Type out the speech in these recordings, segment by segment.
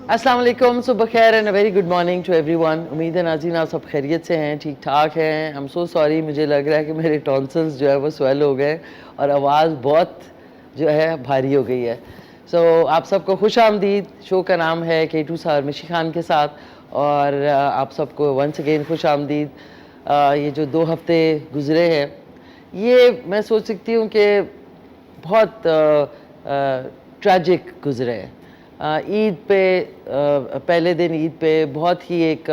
अस्सलाम वालेकुम, सुबह खैर and very good morning to everyone. उम्मीद है नाज़रीन आप सब खैरियत से हैं, ठीक ठाक हैं। आई एम सो सॉरी, मुझे लग रहा है कि मेरे टॉन्सिल्स जो है वो स्वेल हो गए और आवाज़ बहुत जो है भारी हो गई है। आप सबको खुश आमदीद। शो का नाम है K2 सार मिशी खान के साथ और आप सबको वंस अगेन खुश आमदीद। ये जो 2 हफ्ते गुज़रे हैं, ये मैं सोच सकती हूँ कि बहुत ट्रैजिक गुज़रे हैं। ईद पे पहले दिन ईद पे बहुत ही एक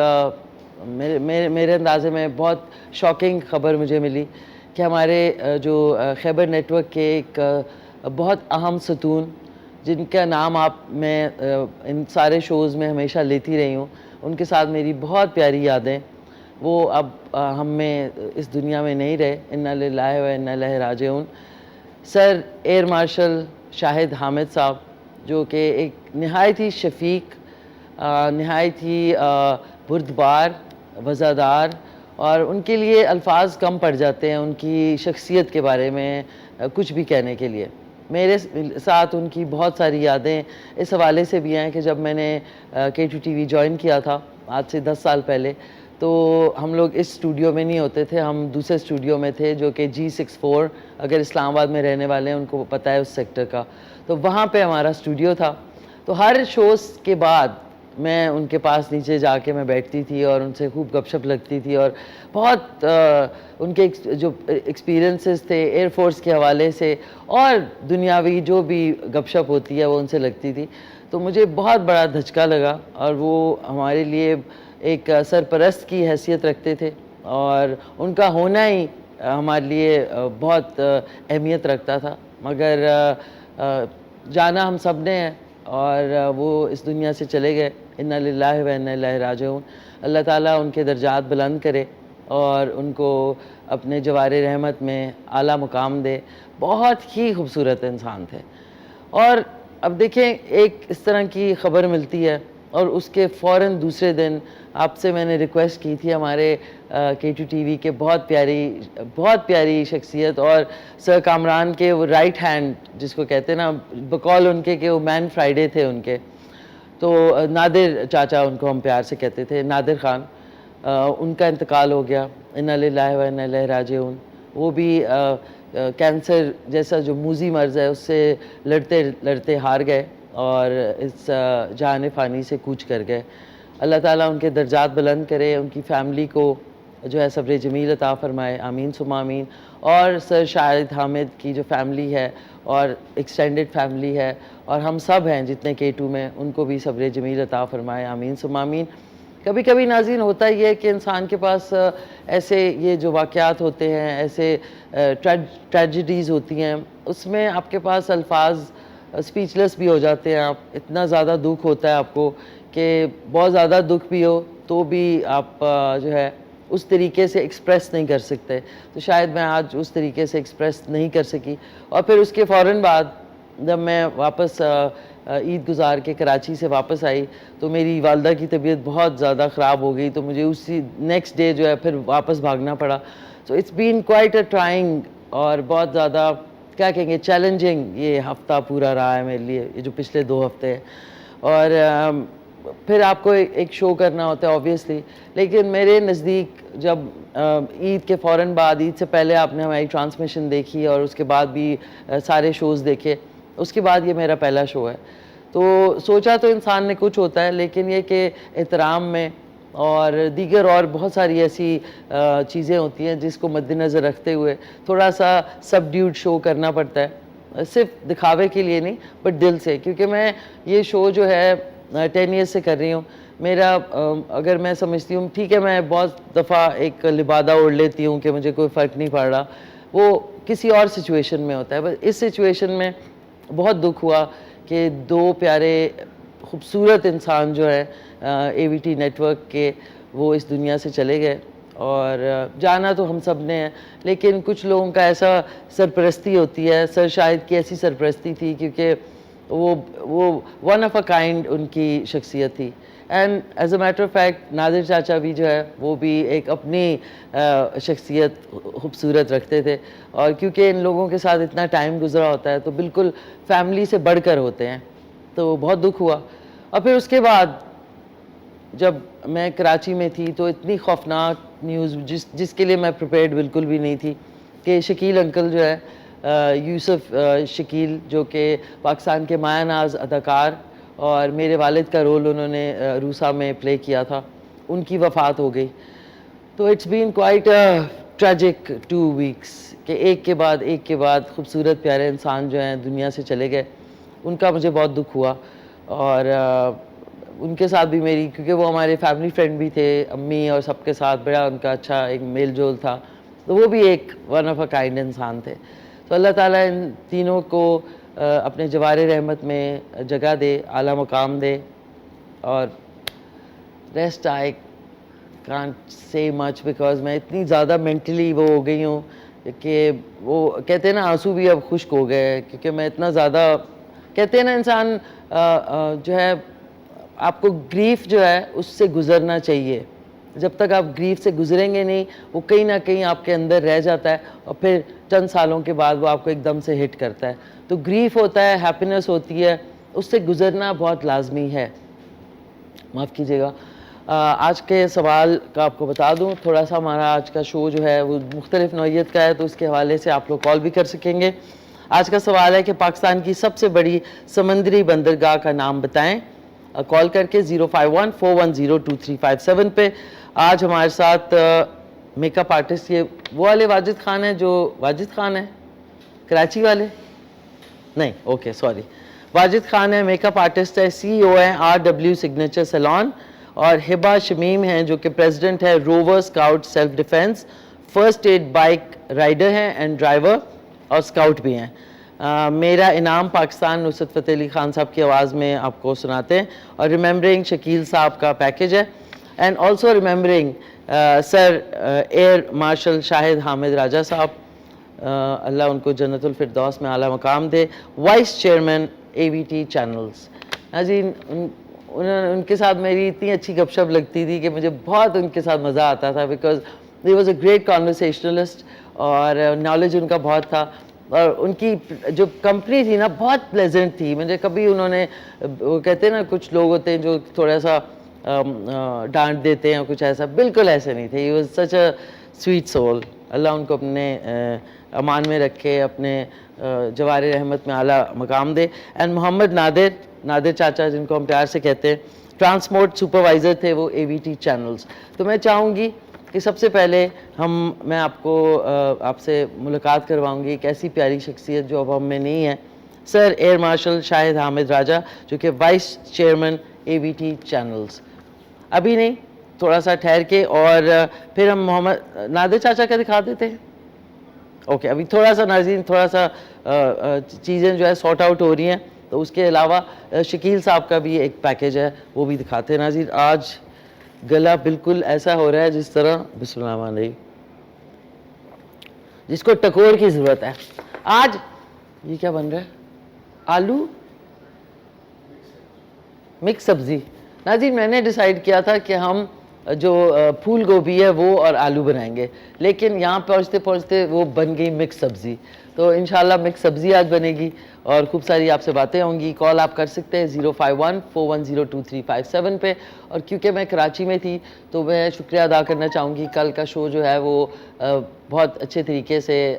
मेरे अंदाज़े में बहुत शॉकिंग ख़बर मुझे मिली कि हमारे जो खैबर नेटवर्क के एक बहुत अहम सतून, जिनका नाम मैं इन सारे शोज़ में हमेशा लेती रही हूँ, उनके साथ मेरी बहुत प्यारी यादें, वो अब हम में इस दुनिया में नहीं रहे। इन्ना लिल्लाहि व इन्ना इलैहि राजिऊन। Sir air marshal Shahid Hamid साहब, जो कि एक नहायत ही शफीक, नहायत ही बुर्दबार, वज़ादार, और उनके लिए अल्फाज कम पड़ जाते हैं उनकी शख्सियत के बारे में कुछ भी कहने के लिए। मेरे साथ उनकी बहुत सारी यादें इस हवाले से भी हैं कि जब मैंने K2 TV जॉइन किया था आज से 10 साल पहले, तो हम लोग इस स्टूडियो में नहीं होते थे, हम दूसरे स्टूडियो में थे जो कि G64, अगर इस्लामाबाद में रहने वाले हैं उनको पता है उस सेक्टर का, तो वहाँ पे हमारा स्टूडियो था। तो हर शोज़ के बाद मैं उनके पास नीचे जाके मैं बैठती थी और उनसे खूब गपशप लगती थी और बहुत उनके जो एक्सपीरियंसेस थे एयर फोर्स के हवाले से और दुनियावी जो भी गपशप होती है वो उनसे लगती थी। तो मुझे बहुत बड़ा धचका लगा और वो हमारे लिए एक सरपरस्त की हैसियत रखते थे और उनका होना ही हमारे लिए बहुत अहमियत रखता था। मगर जाना हम सब ने है और वो इस दुनिया से चले गए। इन्ना लिल्लाहि व इन्ना इलैहि राजिऊन। अल्लाह ताला उनके दर्जात बुलंद करे और उनको अपने जवारे रहमत में आला मुकाम दे। बहुत ही खूबसूरत इंसान थे। और अब देखें, एक इस तरह की ख़बर मिलती है और उसके फ़ौरन दूसरे दिन आपसे मैंने रिक्वेस्ट की थी हमारे K2 TV के बहुत प्यारी शख्सियत और सर कामरान के वो राइट हैंड जिसको कहते हैं ना, बकौल उनके कि वो मैन फ्राइडे थे उनके, तो नादिर चाचा उनको हम प्यार से कहते थे, नादिर ख़ान, उनका इंतकाल हो गया। इन्ना लिल्लाहि व इन्ना इलैहि राजिऊन। वो भी कैंसर जैसा जो मूजी मर्ज़ है उससे लड़ते लड़ते हार गए और इस जहान फ़ानी से कूच कर गए। अल्लाह ताला उनके दर्जात बुलंद करे, उनकी फ़ैमिली को जो है सब्र जमील अता फ़रमाए, आमीन सुम्मा आमीन। और सर शाहिद हामिद की जो फ़ैमिली है और एक्सटेंडेड फ़ैमिली है और हम सब हैं जितने K2 में, उनको भी सब्र जमील अता फ़रमाए, आमीन सुम्मा आमीन। कभी कभी नाज़रीन होता ही है कि इंसान के पास ऐसे ये जो वाक़यात होते हैं, ऐसे ट्रेजेडीज़ होती हैं, उसमें आपके पास अल्फाज स्पीचलेस भी हो जाते हैं आप। इतना ज़्यादा दुख होता है आपको कि बहुत ज़्यादा दुख भी हो तो भी आप जो है उस तरीके से एक्सप्रेस नहीं कर सकते। तो शायद मैं आज उस तरीके से एक्सप्रेस नहीं कर सकी। और फिर उसके फ़ौरन बाद जब मैं वापस ईद गुज़ार के कराची से वापस आई तो मेरी वालदा की तबीयत बहुत ज़्यादा ख़राब हो गई, तो मुझे उसी नेक्स्ट डे जो है फिर वापस भागना पड़ा। So it's been quite a trying और बहुत ज़्यादा क्या कहेंगे चैलेंजिंग ये हफ़्ता पूरा रहा है मेरे लिए, ये जो पिछले 2 हफ्ते हैं। और फिर आपको एक शो करना होता है ऑब्वियसली, लेकिन मेरे नज़दीक जब ईद के फ़ौरन बाद, ईद से पहले आपने हमारी ट्रांसमिशन देखी और उसके बाद भी सारे शोज़ देखे, उसके बाद ये मेरा पहला शो है। तो सोचा तो इंसान ने कुछ होता है, लेकिन ये कि एहतराम में और दीगर और बहुत सारी ऐसी चीज़ें होती हैं जिसको मद्देनज़र रखते हुए थोड़ा सा सबड्यूड शो करना पड़ता है, सिर्फ दिखावे के लिए नहीं बट दिल से। क्योंकि मैं ये शो जो है 10 ईयर्स से कर रही हूँ। मेरा अगर मैं समझती हूँ ठीक है, मैं बहुत दफ़ा एक लिबादा ओढ़ लेती हूँ कि मुझे कोई फ़र्क नहीं पड़ रहा, वो किसी और सिचुएशन में होता है। बस इस सिचुएशन में बहुत दुख हुआ कि 2 प्यारे खूबसूरत इंसान जो हैं AVT नेटवर्क के, वो इस दुनिया से चले गए। और जाना तो हम सब ने है, लेकिन कुछ लोगों का ऐसा सरपरस्ती होती है। सर शाहिद की ऐसी सरपरस्ती थी क्योंकि वो वन ऑफ अ काइंड उनकी शख्सियत थी। And as a matter of fact Nadir चाचा भी जो है वो भी एक अपनी शख्सियत खूबसूरत रखते थे। और क्योंकि इन लोगों के साथ इतना टाइम गुजरा होता है तो बिल्कुल फैमिली से बढ़कर होते हैं, तो बहुत दुख हुआ। اور پھر اس کے بعد جب میں کراچی میں تھی تو اتنی خوفناک نیوز جس کے لیے میں پریپیئرڈ بالکل بھی نہیں تھی کہ شکیل انکل جو ہے یوسف شکیل جو کہ پاکستان کے مایہ ناز اداکار اور میرے والد کا رول انہوں نے روسا میں پلے کیا تھا، ان کی وفات ہو گئی. تو it's been quite tragic 2 weeks کہ ایک کے بعد خوبصورت پیارے انسان جو ہیں دنیا سے چلے گئے. ان کا مجھے بہت دکھ ہوا اور ان کے ساتھ بھی میری، کیونکہ وہ ہمارے فیملی فرینڈ بھی تھے، امی اور سب کے ساتھ بڑا ان کا اچھا ایک میل جول تھا، تو وہ بھی ایک ون آف اے کائنڈ انسان تھے. تو اللہ تعالیٰ ان تینوں کو اپنے جوار رحمت میں جگہ دے، اعلیٰ مقام دے. اور rest I can't say much because میں اتنی زیادہ مینٹلی وہ ہو گئی ہوں کہ وہ کہتے ہیں نا آنسو بھی اب خشک ہو گئے، کیونکہ میں اتنا زیادہ، کہتے ہیں نا انسان جو ہے آپ کو گریف جو ہے اس سے گزرنا چاہیے. جب تک آپ گریف سے گزریں گے نہیں وہ کہیں نہ کہیں آپ کے اندر رہ جاتا ہے اور پھر چند سالوں کے بعد وہ آپ کو ایک دم سے ہٹ کرتا ہے. تو گریف ہوتا ہے، ہیپینس ہوتی ہے، اس سے گزرنا بہت لازمی ہے. معاف کیجیے گا. آج کے سوال کا آپ کو بتا دوں تھوڑا سا، ہمارا آج کا شو جو ہے وہ مختلف نوعیت کا ہے تو اس کے حوالے سے آپ لوگ کال بھی کر سکیں گے. آج کا سوال ہے کہ پاکستان کی سب سے بڑی سمندری بندرگاہ کا نام بتائیں. کال کر کے 051-410-2357 پہ. آج ہمارے ساتھ میک اپ آرٹسٹ، یہ وہ والے واجد خان ہیں جو واجد خان ہیں کراچی والے؟ نہیں، اوکے سوری. واجد خان ہے، میک اپ آرٹسٹ ہے، CEO ہیں RW سگنیچر سیلون. اور ہبا شمیم ہیں جو کہ پریزیڈنٹ ہے rover scout self defence, first aid bike rider ہیں اینڈ ڈرائیور اور اسکاؤٹ بھی ہیں. میرا انعام پاکستان نصرت فتح علی خان صاحب کی آواز میں آپ کو سناتے ہیں، اور ریممبرنگ شکیل صاحب کا پیکیج ہے. And also remembering sir air marshal Shahid Hamid Raja صاحب، اللہ ان کو جنت الفردوس میں اعلیٰ مقام دے، وائس چیئرمین AVT چینلز. ناظرین، ان کے ساتھ میری اتنی اچھی گپ شپ لگتی تھی کہ مجھے بہت ان کے ساتھ مزہ آتا تھا، because he was a great conversationalist اور نالج ان کا بہت تھا. اور ان کی جو کمپنی تھی نا بہت پلیزنٹ تھی. مجھے کبھی انہوں نے، وہ کہتے ہیں نا کچھ لوگ ہوتے ہیں جو تھوڑا سا ڈانٹ دیتے ہیں کچھ ایسا، بالکل ایسے نہیں تھے. He was such a sweet soul. اللہ ان کو اپنے امان میں رکھے، اپنے جوار رحمت میں اعلیٰ مقام دے. اینڈ محمد نادر چاچا جن کو ہم پیار سے کہتے ہیں، ٹرانسپورٹ سپروائزر تھے وہ AVT چینلز. تو میں چاہوں گی کہ سب سے پہلے میں آپ سے ملاقات کرواؤں گی ایک ایسی پیاری شخصیت جو اب ہم میں نہیں ہے، سر ایئر مارشل شاہد حامد راجہ جو کہ وائس چیئرمین AVT چینلز. ابھی نہیں، تھوڑا سا ٹھہر کے، اور پھر ہم محمد نادر چاچا کا دکھا دیتے ہیں. اوکے، ابھی تھوڑا سا ناظرین، تھوڑا سا چیزیں جو ہے سارٹ آؤٹ ہو رہی ہیں، تو اس کے علاوہ شکیل صاحب کا بھی ایک پیکیج ہے وہ بھی دکھاتے ہیں. ناظرین، آج گلا بالکل ایسا ہو رہا ہے جس طرح، بسم اللہ الرحمن الرحیم، جس کو ٹکور کی ضرورت ہے. آج یہ کیا بن رہا ہے؟ آلو مکس سبزی. ناظرین، میں نے ڈیسائیڈ کیا تھا کہ ہم جو پھول گوبھی ہے وہ اور آلو بنائیں گے، لیکن یہاں پہنچتے پہنچتے وہ بن گئی مکس سبزی. تو انشاءاللہ مکس سبزی آج بنے گی اور خوب ساری آپ سے باتیں ہوں گی. کال آپ کر سکتے ہیں 051-410-2357 پہ. اور کیونکہ میں کراچی میں تھی تو میں شکریہ ادا کرنا چاہوں گی. کل کا شو جو ہے وہ بہت اچھے طریقے سے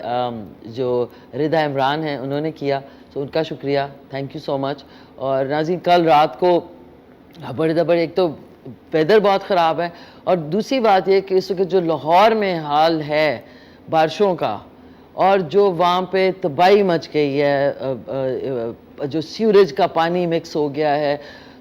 جو رضا عمران ہیں انہوں نے کیا، تو ان کا شکریہ، تھینک یو سو مچ. اور ناظرین، کل رات کو بڑے ایک تو ویدر بہت خراب ہے، اور دوسری بات یہ کہ اس وقت جو لاہور میں حال ہے بارشوں کا، اور جو وہاں پہ تباہی مچ گئی ہے، جو سیوریج کا پانی مکس ہو گیا ہے.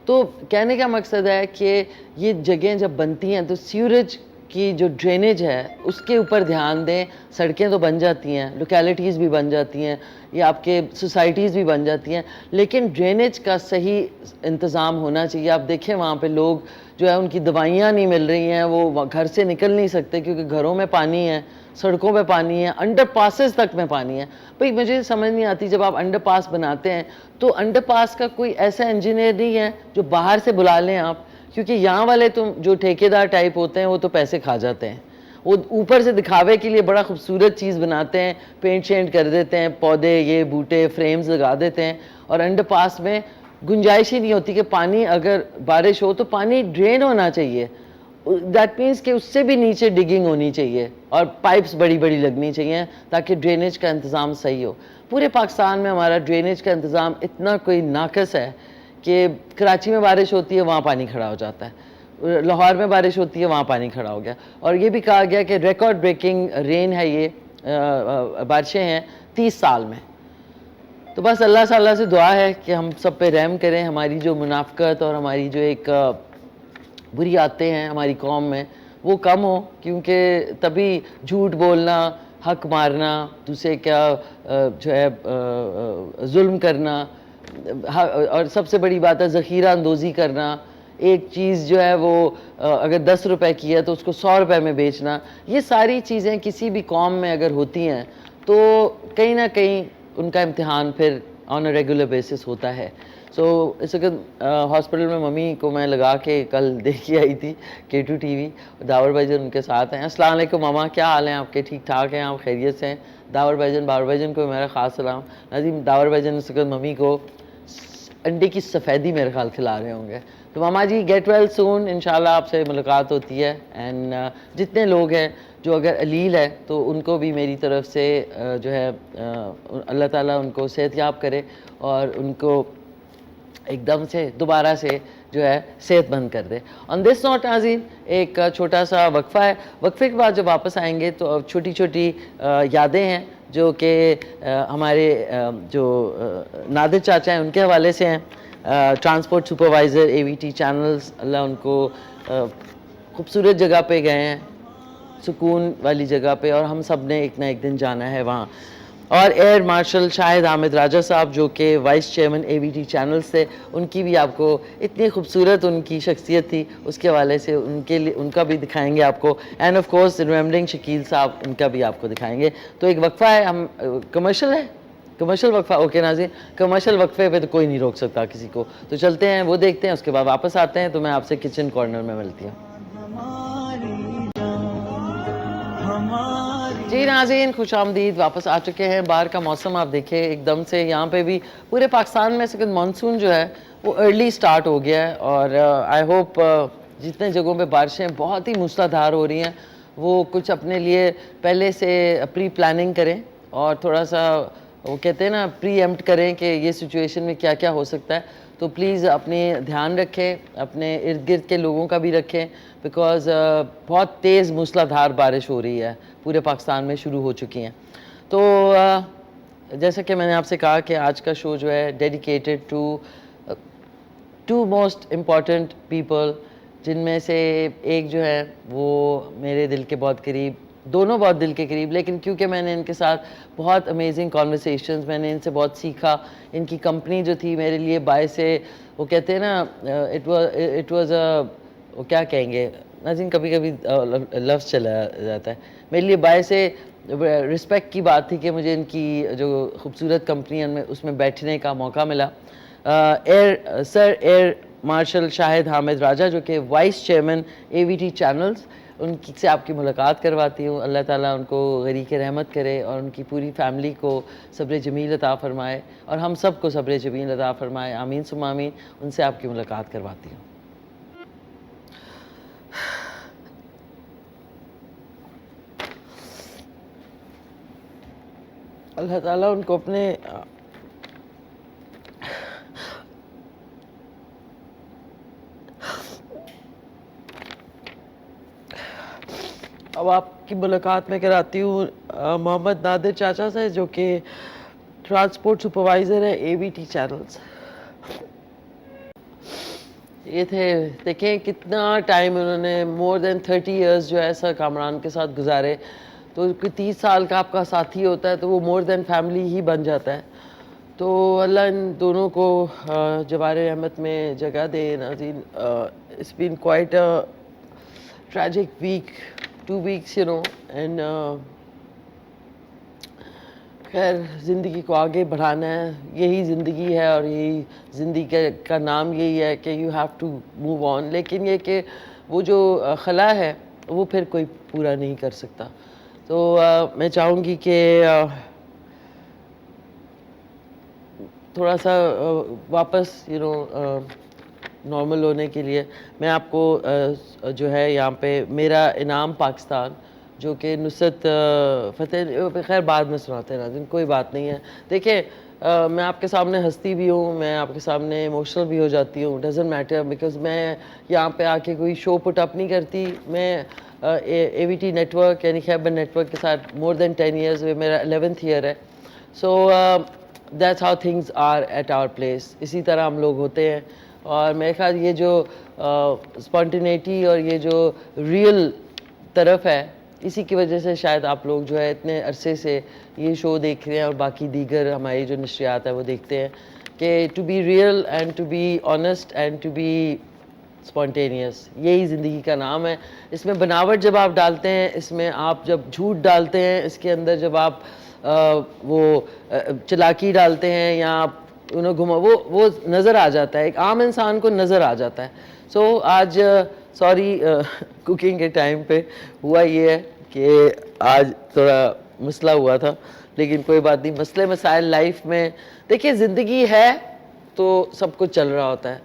تو کہنے کا مقصد ہے کہ یہ جگہیں جب بنتی ہیں تو سیوریج کی جو ڈرینیج ہے اس کے اوپر دھیان دیں. سڑکیں تو بن جاتی ہیں، لوکیلٹیز بھی بن جاتی ہیں، یا آپ کے سوسائٹیز بھی بن جاتی ہیں، لیکن ڈرینیج کا صحیح انتظام ہونا چاہیے. آپ دیکھیں وہاں پہ لوگ جو ہے ان کی دوائیاں نہیں مل رہی ہیں، وہ گھر سے نکل نہیں سکتے کیونکہ گھروں میں پانی ہے، سڑکوں پہ پانی ہے، انڈر پاسز تک میں پانی ہے. بھئی مجھے سمجھ نہیں آتی، جب آپ انڈر پاس بناتے ہیں تو انڈر پاس کا کوئی ایسا انجینئر نہیں ہے جو باہر سے بلا لیں آپ، کیونکہ یہاں والے تو جو ٹھیکیدار ٹائپ ہوتے ہیں وہ تو پیسے کھا جاتے ہیں. وہ اوپر سے دکھاوے کے لیے بڑا خوبصورت چیز بناتے ہیں، پینٹ شینٹ کر دیتے ہیں، پودے، یہ بوٹے، فریمز لگا دیتے ہیں، اور انڈر پاس میں गुंजाइश ही नहीं होती कि पानी अगर बारिश हो तो पानी ड्रेन होना चाहिए, दैट मीन्स कि उससे भी नीचे डिगिंग होनी चाहिए और पाइप्स बड़ी बड़ी लगनी चाहिए ताकि ड्रेनेज का इंतज़ाम सही हो। पूरे पाकिस्तान में हमारा ड्रेनेज का इंतज़ाम इतना कोई नाकस है कि कराची में बारिश होती है वहाँ पानी खड़ा हो जाता है, लाहौर में बारिश होती है वहाँ पानी खड़ा हो गया, और ये भी कहा गया कि रिकॉर्ड ब्रेकिंग रेन है ये, बारिशें हैं 30 साल में। तो बस अल्लाह ताला से दुआ है कि हम सब पे रहम करें, हमारी जो मुनाफ़क़त और हमारी जो एक बुरी आदतें हैं हमारी कौम में वो कम हो, क्योंकि तभी झूठ बोलना, हक मारना, दूसरे क्या जो है जुल्म करना, और सबसे बड़ी बात है ज़ख़ीरा अंदोज़ी करना। एक चीज़ जो है वो अगर 10 रुपए की है तो उसको 100 रुपए में बेचना, ये सारी चीज़ें किसी भी कौम में अगर होती हैं तो कहीं ना कहीं उनका इम्तिहान फिर ऑन अ रेगुलर बेसिस होता है। सो इस वक्त हॉस्पिटल में मम्मी को मैं लगा के कल देख के आई थी K2 TV, दावर भाईजान उनके साथ हैं। अस्सलाम वालेकुम मामा, क्या हाल है आपके? ठीक ठाक हैं आप? खैरियत से हैं? दावर भाईजान को मेरा ख़ास सलाम। नाज़ीम, दावर भाईजान इस वक्त मम्मी को अंडे की सफ़ेदी मेरे ख्याल खिला रहे होंगे। तो मामा जी गेट वेल सून, इंशाल्लाह आपसे मुलाकात होती है। एंड जितने लोग हैं जो अगर अलील है तो उनको भी मेरी तरफ से जो है अल्लाह ताला उनको सेहतयाब करे और उनको एकदम से दोबारा से जो है सेहतमंद कर दे। ऑन दिस नोट नाज़रीन, एक छोटा सा वक्फ़ा है, वक्फ़े के बाद जब वापस आएंगे तो छोटी छोटी यादें हैं जो कि हमारे जो नादिर चाचा हैं उनके हवाले से हैं। ट्रांसपोर्ट सुपरवाइज़र AVT चैनल्स, अल्लाह उनको खूबसूरत जगह पे गए हैं, सुकून वाली जगह पे, और हम सब ने एक ना एक दिन जाना है वहाँ। और एयर मार्शल शाहिद हामिद राजा साहब जो कि वाइस चेयरमैन AVT चैनल्स थे, उनकी भी आपको इतनी खूबसूरत उनकी शख्सियत थी, उसके हवाले से उनके लिए उनका भी दिखाएंगे आपको। End of course remembering Shakeel साहब, उनका भी आपको दिखाएंगे। तो एक वक्फ़ा है, हम कमर्शियल है, कमर्शियल वक्फ़ा, ओके नाज़रीन, कमर्शियल वक्फ़े पे तो कोई नहीं रोक सकता किसी को। तो चलते हैं, वो देखते हैं, उसके बाद वापस आते हैं। तो मैं आपसे किचन कॉर्नर में मिलती हूँ। जी नाज़रीन, खुश आमदीद, वापस आ चुके हैं। बाहर का मौसम आप देखें, एकदम से यहाँ पे भी पूरे पाकिस्तान में सेकंड मानसून जो है वो अर्ली स्टार्ट हो गया है, और आई होप जितने जगहों पे बारिशें बहुत ही मूसलाधार हो रही हैं वो कुछ अपने लिए पहले से प्री प्लानिंग करें और थोड़ा सा वो कहते हैं ना प्री एम्प्ट करें कि ये सिचुएशन में क्या क्या हो सकता है। तो प्लीज़ अपने ध्यान रखें, अपने इर्द गिर्द के लोगों का भी रखें, बिकॉज़ बहुत तेज़ मूसलाधार बारिश हो रही है, पूरे पाकिस्तान में शुरू हो चुकी हैं। तो जैसा कि मैंने आपसे कहा कि आज का शो जो है dedicated to most important people, जिनमें से एक जो है वो मेरे दिल के बहुत करीब, दोनों बहुत दिल के करीब, लेकिन क्योंकि मैंने इनके साथ बहुत अमेजिंग कॉन्वर्सेशंस, मैंने इनसे बहुत सीखा। इनकी कंपनी जो थी मेरे लिए बायस से, वो कहते हैं ना इट वाज वो क्या कहेंगे नाज़रीन, कभी कभी लफ्ज़ चला जाता है, मेरे लिए बायस से रिस्पेक्ट की बात थी कि मुझे इनकी जो खूबसूरत कंपनी में उसमें बैठने का मौका मिला। एयर मार्शल शाहिद हामिद राजा जो कि वाइस चेयरमैन AVT चैनल्स, उनकी से आपकी मुलाकात करवाती हूँ। अल्लाह ताला उनको गरीक रहमत करे और उनकी पूरी फैमिली को सब्र जमील अता फ़रमाए, और हम सब को सब्र जमील अता फ़रमाए, आमीन सुम्मा आमीन। उनसे आपकी मुलाकात करवाती हूँ। अल्लाह ताला उनको अपने अब आपकी मुलाकात में कराती हूँ मोहम्मद नादिर चाचा से जो कि ट्रांसपोर्ट सुपरवाइज़र है AVT चैनल्स। ये थे, देखें कितना टाइम उन्होंने, मोर देन 30 इयर्स जो है सर कामरान के साथ गुजारे। तो 30 साल का आपका साथी होता है तो वो मोर देन फैमिली ही बन जाता है। तो अल्लाह इन दोनों को जवार रहमत में जगह दे। नाज़रीन, it's been quite a tragic week, 2 weeks you know, and खैर ज़िंदगी को आगे बढ़ाना है, यही ज़िंदगी है और यही ज़िंदगी का नाम यही है कि you have to move on. लेकिन ये कि वो जो खला है वो फिर कोई पूरा नहीं कर सकता। तो मैं चाहूँगी कि تھوڑا سا واپس نارمل ہونے کے لیے میں آپ کو جو ہے یہاں پہ میرا انعام پاکستان جو کہ نصرت فتح خیر بعد میں سناتے ہیں ناظرین، کوئی بات نہیں ہے. دیکھیں میں آپ کے سامنے ہنستی بھی ہوں، میں آپ کے سامنے ایموشنل بھی ہو جاتی ہوں، ڈزنٹ میٹر، بیکاز میں یہاں پہ آ کے کوئی شو پٹ اپ نہیں کرتی. میں اے وی ٹی نیٹ ورک یعنی خیبر نیٹ ورک کے ساتھ مور دین 10 ایئرز، میرا 11th ایئر ہے. So that's how things are at our place. اسی طرح ہم لوگ ہوتے ہیں. اور میرے خیال یہ جو اسپونٹینیٹی اور یہ جو ریئل طرف ہے، اسی کی وجہ سے شاید آپ لوگ جو ہے اتنے عرصے سے یہ شو دیکھ رہے ہیں اور باقی دیگر ہماری جو نشریات ہے وہ دیکھتے ہیں کہ to be real and to be honest and to be spontaneous, یہی زندگی کا نام ہے. اس میں بناوٹ جب آپ ڈالتے ہیں، اس میں آپ جب جھوٹ ڈالتے ہیں، اس کے اندر جب آپ وہ چلاکی ڈالتے ہیں یا آپ وہ نظر آ جاتا ہے، ایک عام انسان کو نظر آ جاتا ہے. سو آج سوری کوکنگ کے ٹائم پہ ہوا یہ ہے کہ آج تھوڑا مسئلہ ہوا تھا، لیکن کوئی بات نہیں. مسئلے مسائل لائف میں دیکھیے، زندگی ہے تو سب کچھ چل رہا ہوتا ہے.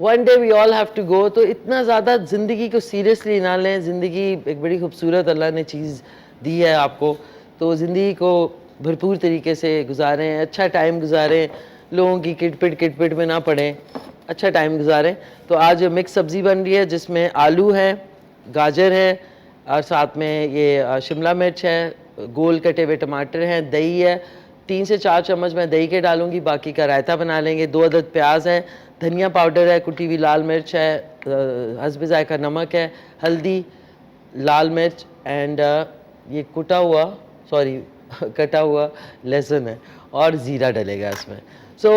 One day we all have to go. تو اتنا زیادہ زندگی کو سیریسلی نہ لیں. زندگی ایک بڑی خوبصورت اللہ نے چیز دی ہے آپ کو، تو زندگی کو بھرپور طریقے سے گزاریں، اچھا ٹائم گزاریں، لوگوں کی کٹ پٹ میں نہ پڑیں، اچھا ٹائم گزاریں. تو آج مکس سبزی بن رہی ہے جس میں آلو ہے، گاجر ہے اور ساتھ میں یہ شملہ مرچ ہے، گول کٹے ہوئے ٹماٹر ہیں، دہی ہے. 3 سے 4 چمچ میں دہی کے ڈالوں گی، باقی کا رائتا بنا لیں گے. 2 عدد پیاز ہے، دھنیا پاؤڈر ہے، کٹی ہوئی لال مرچ ہے، حسب ذائقہ نمک ہے، ہلدی، لال مرچ اینڈ یہ کٹا ہوا لہسن ہے اور زیرہ ڈلے گا اس میں. سو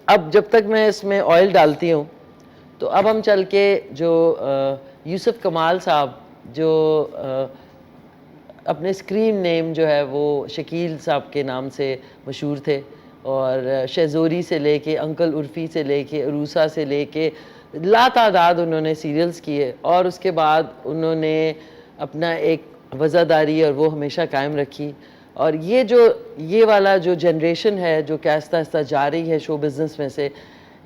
اب جب تک میں اس میں آئل ڈالتی ہوں تو اب ہم چل کے جو یوسف کمال صاحب جو اپنے اسکرین نیم جو ہے وہ شکیل صاحب کے نام سے مشہور تھے، اور شہزوری سے لے کے انکل عرفی سے لے کے عروسہ سے لے کے لا تعداد انہوں نے سیریلز کیے، اور اس کے بعد انہوں نے اپنا ایک وزاداری اور وہ ہمیشہ قائم رکھی. اور یہ والا جو جنریشن ہے جو کہ آہستہ آہستہ جا رہی ہے شو بزنس میں سے،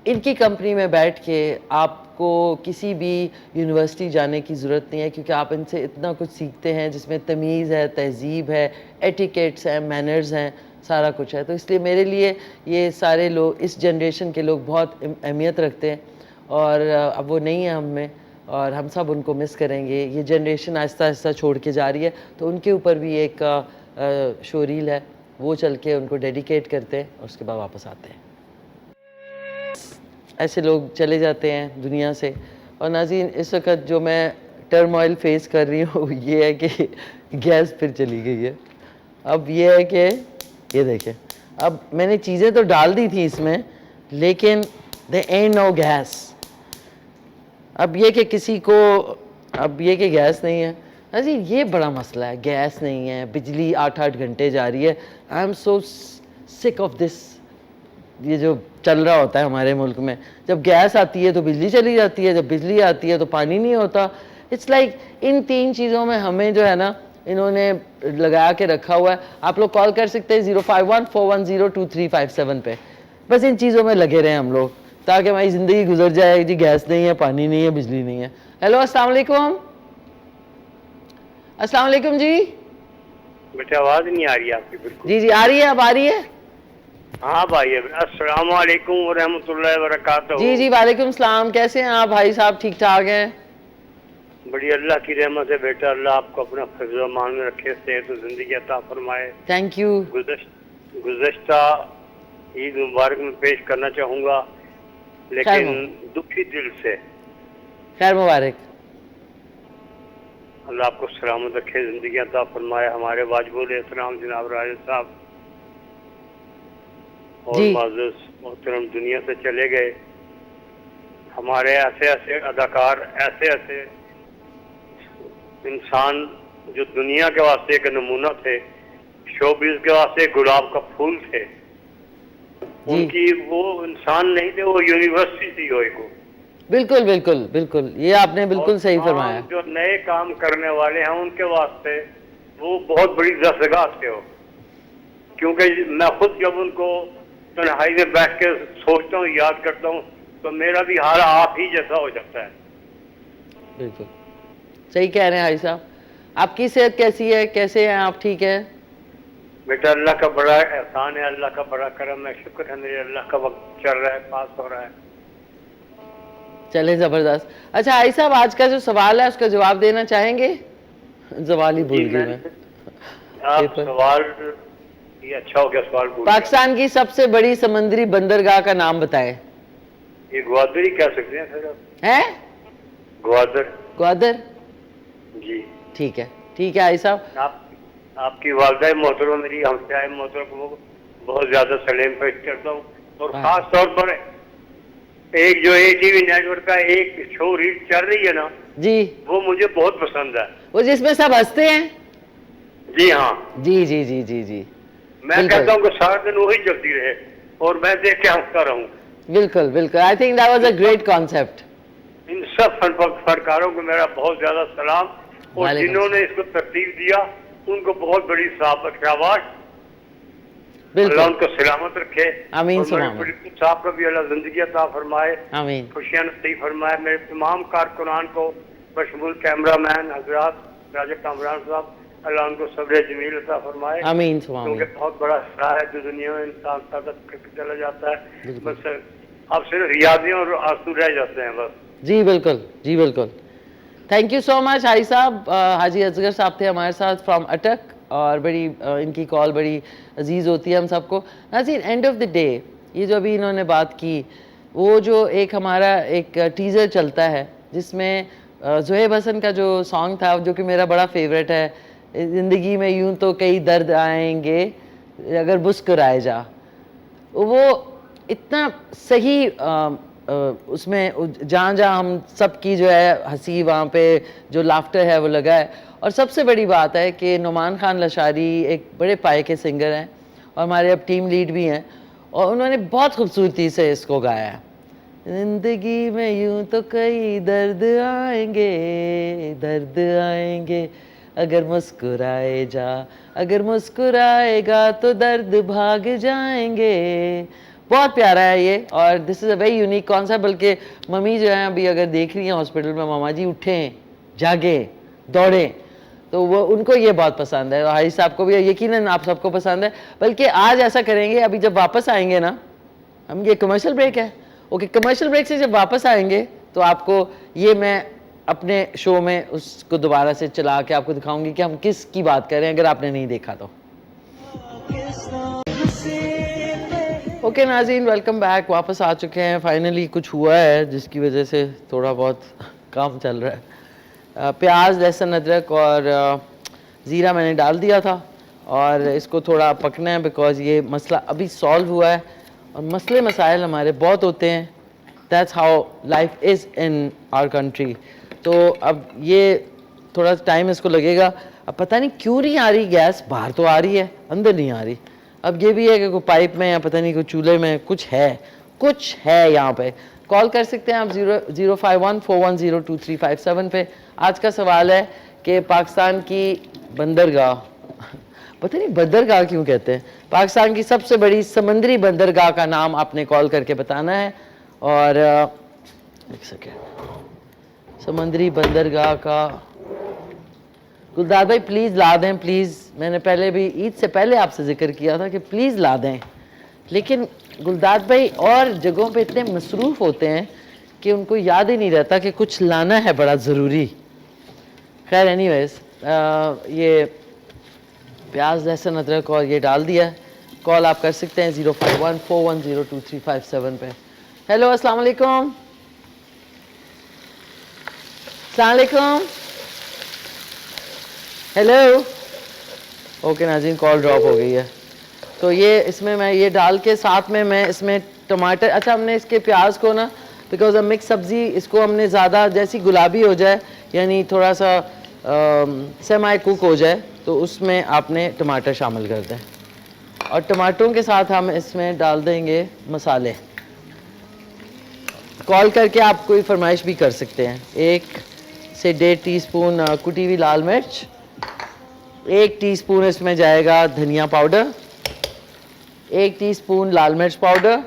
ان کی کمپنی میں بیٹھ کے آپ کو کسی بھی یونیورسٹی جانے کی ضرورت نہیں ہے، کیونکہ آپ ان سے اتنا کچھ سیکھتے ہیں جس میں تمیز ہے، تہذیب ہے، ایٹیکیٹس ہیں، مینرز ہیں، سارا کچھ ہے. تو اس لیے میرے لیے یہ سارے لوگ، اس جنریشن کے لوگ بہت اہمیت رکھتے ہیں، اور اب وہ نہیں ہیں ہم میں، اور ہم سب ان کو مس کریں گے. یہ جنریشن آہستہ آہستہ چھوڑ کے جا رہی ہے، تو ان کے اوپر بھی ایک شو ریل ہے، وہ چل کے ان کو ڈیڈیکیٹ کرتے ہیں اور اس کے بعد واپس آتے ہیں. ایسے لوگ چلے جاتے ہیں دنیا سے. اور ناظرین، اس وقت جو میں ٹرموائل فیس کر رہی ہوں یہ ہے کہ گیس پھر چلی گئی ہے. اب یہ ہے کہ یہ دیکھیں، اب میں نے چیزیں تو ڈال دی تھی اس میں، لیکن there ain't no gas. اب یہ کہ کسی کو اب یہ کہ گیس نہیں ہے، ناظرین یہ بڑا مسئلہ ہے. گیس نہیں ہے، بجلی 8 گھنٹے جا رہی ہے. آئی ایم سو سک آف دس. یہ جو چل رہا ہوتا ہے ہمارے ملک میں، جب گیس آتی ہے تو بجلی چلی جاتی ہے، جب بجلی آتی ہے تو پانی نہیں ہوتا. اٹس لائک ان 3 چیزوں میں ہمیں جو ہے نا انہوں نے لگا کے رکھا ہوا ہے. آپ لوگ کال کر سکتے ہیں 05141022357 پہ. بس ان چیزوں میں لگے رہیں ہم لوگ تاکہ ہماری زندگی گزر جائے. جی گیس نہیں ہے، پانی نہیں ہے، بجلی نہیں ہے. ہیلو، السلام علیکم. السلام علیکم جی. بیٹا آواز نہیں آ رہی ہے آپ کی؟ بالکل جی آ رہی ہے، اب آ رہی ہے. ہاں بھائی، السلام علیکم ورحمۃ اللہ وبرکاتہ. جی وعلیکم السلام. کیسے ہیں آپ بھائی صاحب؟ ٹھیک ٹھاک ہیں؟ بڑی اللہ کی رحمت ہے بیٹا. اللہ آپ کو اپنا حفظ و امان میں رکھے، صحت و زندگی عطا فرمائے. Thank you. گزشتہ عید مبارک میں پیش کرنا چاہوں گا، لیکن دکھی دل سے. خیر مبارک. اللہ آپ کو سلامت رکھے، زندگی عطا فرمائے. ہمارے واجب الاحترام جناب راجد صاحب اور معزز محترم دنیا سے چلے گئے. ہمارے ایسے ایسے اداکار، ایسے ایسے انسان جو دنیا کے واسطے ایک نمونہ تھے، شوبز کے واسطے گلاب کا پھول تھے. ان کی وہ انسان نہیں تھے، وہ یونیورسٹی تھی ہوئے کو. بالکل بالکل بالکل، یہ آپ نے بالکل صحیح فرمایا. جو نئے کام کرنے والے ہیں ان کے واسطے وہ بہت بڑی دستگاہ تھے ہو، کیونکہ میں خود جب ان کو तन्हाई में बैठ के सोचता हूँ, याद करता हूँ, तो मेरा भी हाल आप ही जैसा हो जाता है। बिल्कुल सही कह रहे हैं भाई साहब। आपकी सेहत कैसी है, कैसे हैं आप, ठीक है? बेटा अल्लाह का बड़ा एहसान है, अल्लाह का बड़ा करम है, शुक्र है मेरे अल्लाह का, वक्त चल रहा है, पास हो रहा है। चले जबरदस्त। अच्छा आई साहब, आज का जो सवाल है उसका जवाब देना चाहेंगे? जवाब ही भूल गई मैं। आप सवाल, ये अच्छा हो गया सवाल पूछ। पाकिस्तान की सबसे बड़ी समुद्री बंदरगाह का नाम बताएं। ये ग्वादर ही कह सकते हैं सर आप। हैं? ग्वादर। ग्वादर, जी ठीक है आई साहब। आपकी वालदा मोहतरम मेरी हमसाय मोहतरम को बहुत ज्यादा सलेम पेश करता हूँ, और खास तौर पर एक जो ATV नेटवर्क का एक शो रीड चल रही है ना जी, वो मुझे बहुत पसंद है। वो जिसमें सब हंसते हैं। जी हाँ जी जी जी जी जी, मैं कहता हूँ कि सारा दिन वही चलती रहे और मैं देख के हंसता रहूँ। बिल्कुल बिल्कुल, I think that was a great concept. इन सब फनकारों को मेरा बहुत ज्यादा सलाम, और जिन्होंने इसको तरतीब दिया उनको बहुत बड़ी शाबाश। अल्लाह उनको सलामत रखे। आमीन साहब का भी अल्लाह जिंदगी अता फरमाए, आमीन, खुशियां नसीब फरमाए। मेरे तमाम कारकुनान को बशमूल कैमरामैन हजरात, राजा कामरान साहब, अल्लाह उनको सब्र जमील अता फरमाए। आमीन, क्योंकि बहुत बड़ा हिस्सा है जो दुनिया में इंसान ताकत करके चला जाता है, बस अब सिर्फ यादें और आंसू रह जाते हैं बस। जी बिल्कुल, जी बिल्कुल। थैंक यू सो मच हाजी साहब। हाजी असगर साहब थे हमारे साथ फ्रॉम अटक, और बड़ी इनकी कॉल बड़ी अजीज़ होती है हम सबको। नाज़रीन, एंड ऑफ द डे ये जो अभी इन्होंने बात की, वो जो एक हमारा एक टीज़र चलता है जिसमें ज़ुहैब हसन का जो सॉन्ग था, जो कि मेरा बड़ा फेवरेट है, ज़िंदगी में यूं तो कई दर्द आएंगे अगर मुस्कुराए जा, वो इतना सही उसमें जहाँ जहाँ हम सब की जो है हंसी, वहाँ पे जो लाफ्टर है वो लगा है। और सबसे बड़ी बात है कि नुमान खान लशारी एक बड़े पाए के सिंगर हैं और हमारे अब टीम लीड भी हैं, और उन्होंने बहुत खूबसूरती से इसको गाया है। ज़िंदगी में यूं तो कई दर्द आएंगे अगर मुस्कुराए जा, अगर मुस्कुराएगा तो दर्द भाग जाएंगे। बहुत प्यारा है ये, और this is a very unique concept. बल्कि मम्मी जो है अभी अगर देख रही हैं हॉस्पिटल में, मामा जी उठें, जागें, दौड़ें, तो वो उनको ये बहुत पसंद है, और हाजी साहब को भी यकीनन आप सबको पसंद है। बल्कि आज ऐसा करेंगे, अभी जब वापस आएंगे ना हम, ये कमर्शियल ब्रेक है, ओके, कमर्शियल ब्रेक से जब वापस आएंगे तो आपको ये मैं अपने शो में उसको दोबारा से चला के आपको दिखाऊंगी कि हम किस की बात कर रहे हैं, अगर आपने नहीं देखा तो। ओके नाज़रीन, वेलकम बैक। वापस आ चुके हैं। फाइनली कुछ हुआ है जिसकी वजह से थोड़ा बहुत काम चल रहा है। प्याज, लहसुन, अदरक और ज़ीरा मैंने डाल दिया था, और इसको थोड़ा पकना है बिकॉज़ ये मसला अभी सॉल्व हुआ है, और मसले मसाइल हमारे बहुत होते हैं। That's how life is in our country. तो अब ये थोड़ा टाइम इसको लगेगा। अब पता नहीं क्यों नहीं आ रही गैस, बाहर तो आ रही है, अंदर नहीं आ रही। अब ये भी है कि कोई पाइप में या पता नहीं कोई चूल्हे में कुछ है यहाँ पे। कॉल कर सकते हैं आप 05141022357 पे। आज का सवाल है कि पाकिस्तान की बंदरगाह, पता नहीं बंदरगाह क्यों कहते हैं, पाकिस्तान की सबसे बड़ी समंदरी बंदरगाह का नाम आपने कॉल करके बताना है। और एक सेकेंड, समंदरी बंदरगाह का गुलदार भाई प्लीज़ ला दें, प्लीज़। मैंने पहले भी ईद से पहले आपसे जिक्र किया था कि प्लीज़ ला दें, लेकिन गुलदार भाई और जगहों पे इतने मसरूफ़ होते हैं कि उनको याद ही नहीं रहता कि कुछ लाना है बड़ा ज़रूरी। खैर एनीवेज़, ये प्याज, लहसुन, अदरक और ये डाल दिया। कॉल आप कर सकते हैं 05141022357 पे। हेलो, अस्सलाम वालेकुम। अस्सलाम वालेकुम। हेलो। ओके नाज़रीन, कॉल ड्रॉप हो गई है। तो ये इसमें मैं ये डाल के साथ में मैं इसमें टमाटर, अच्छा हमने इसके प्याज को ना, बिकॉज अब मिक्स सब्ज़ी इसको हमने ज़्यादा जैसी गुलाबी हो जाए, यानी थोड़ा सा सेमाई कुक हो जाए, तो उसमें आपने टमाटर शामिल कर दें, और टमाटरों के साथ हम इसमें डाल देंगे मसाले। कॉल करके आप कोई फरमाइश भी कर सकते हैं। 1 से 1.5 टीस्पून कुटी हुई लाल मिर्च, 1 टीस्पून इसमें जाएगा धनिया पाउडर, 1 टीस्पून लाल मिर्च पाउडर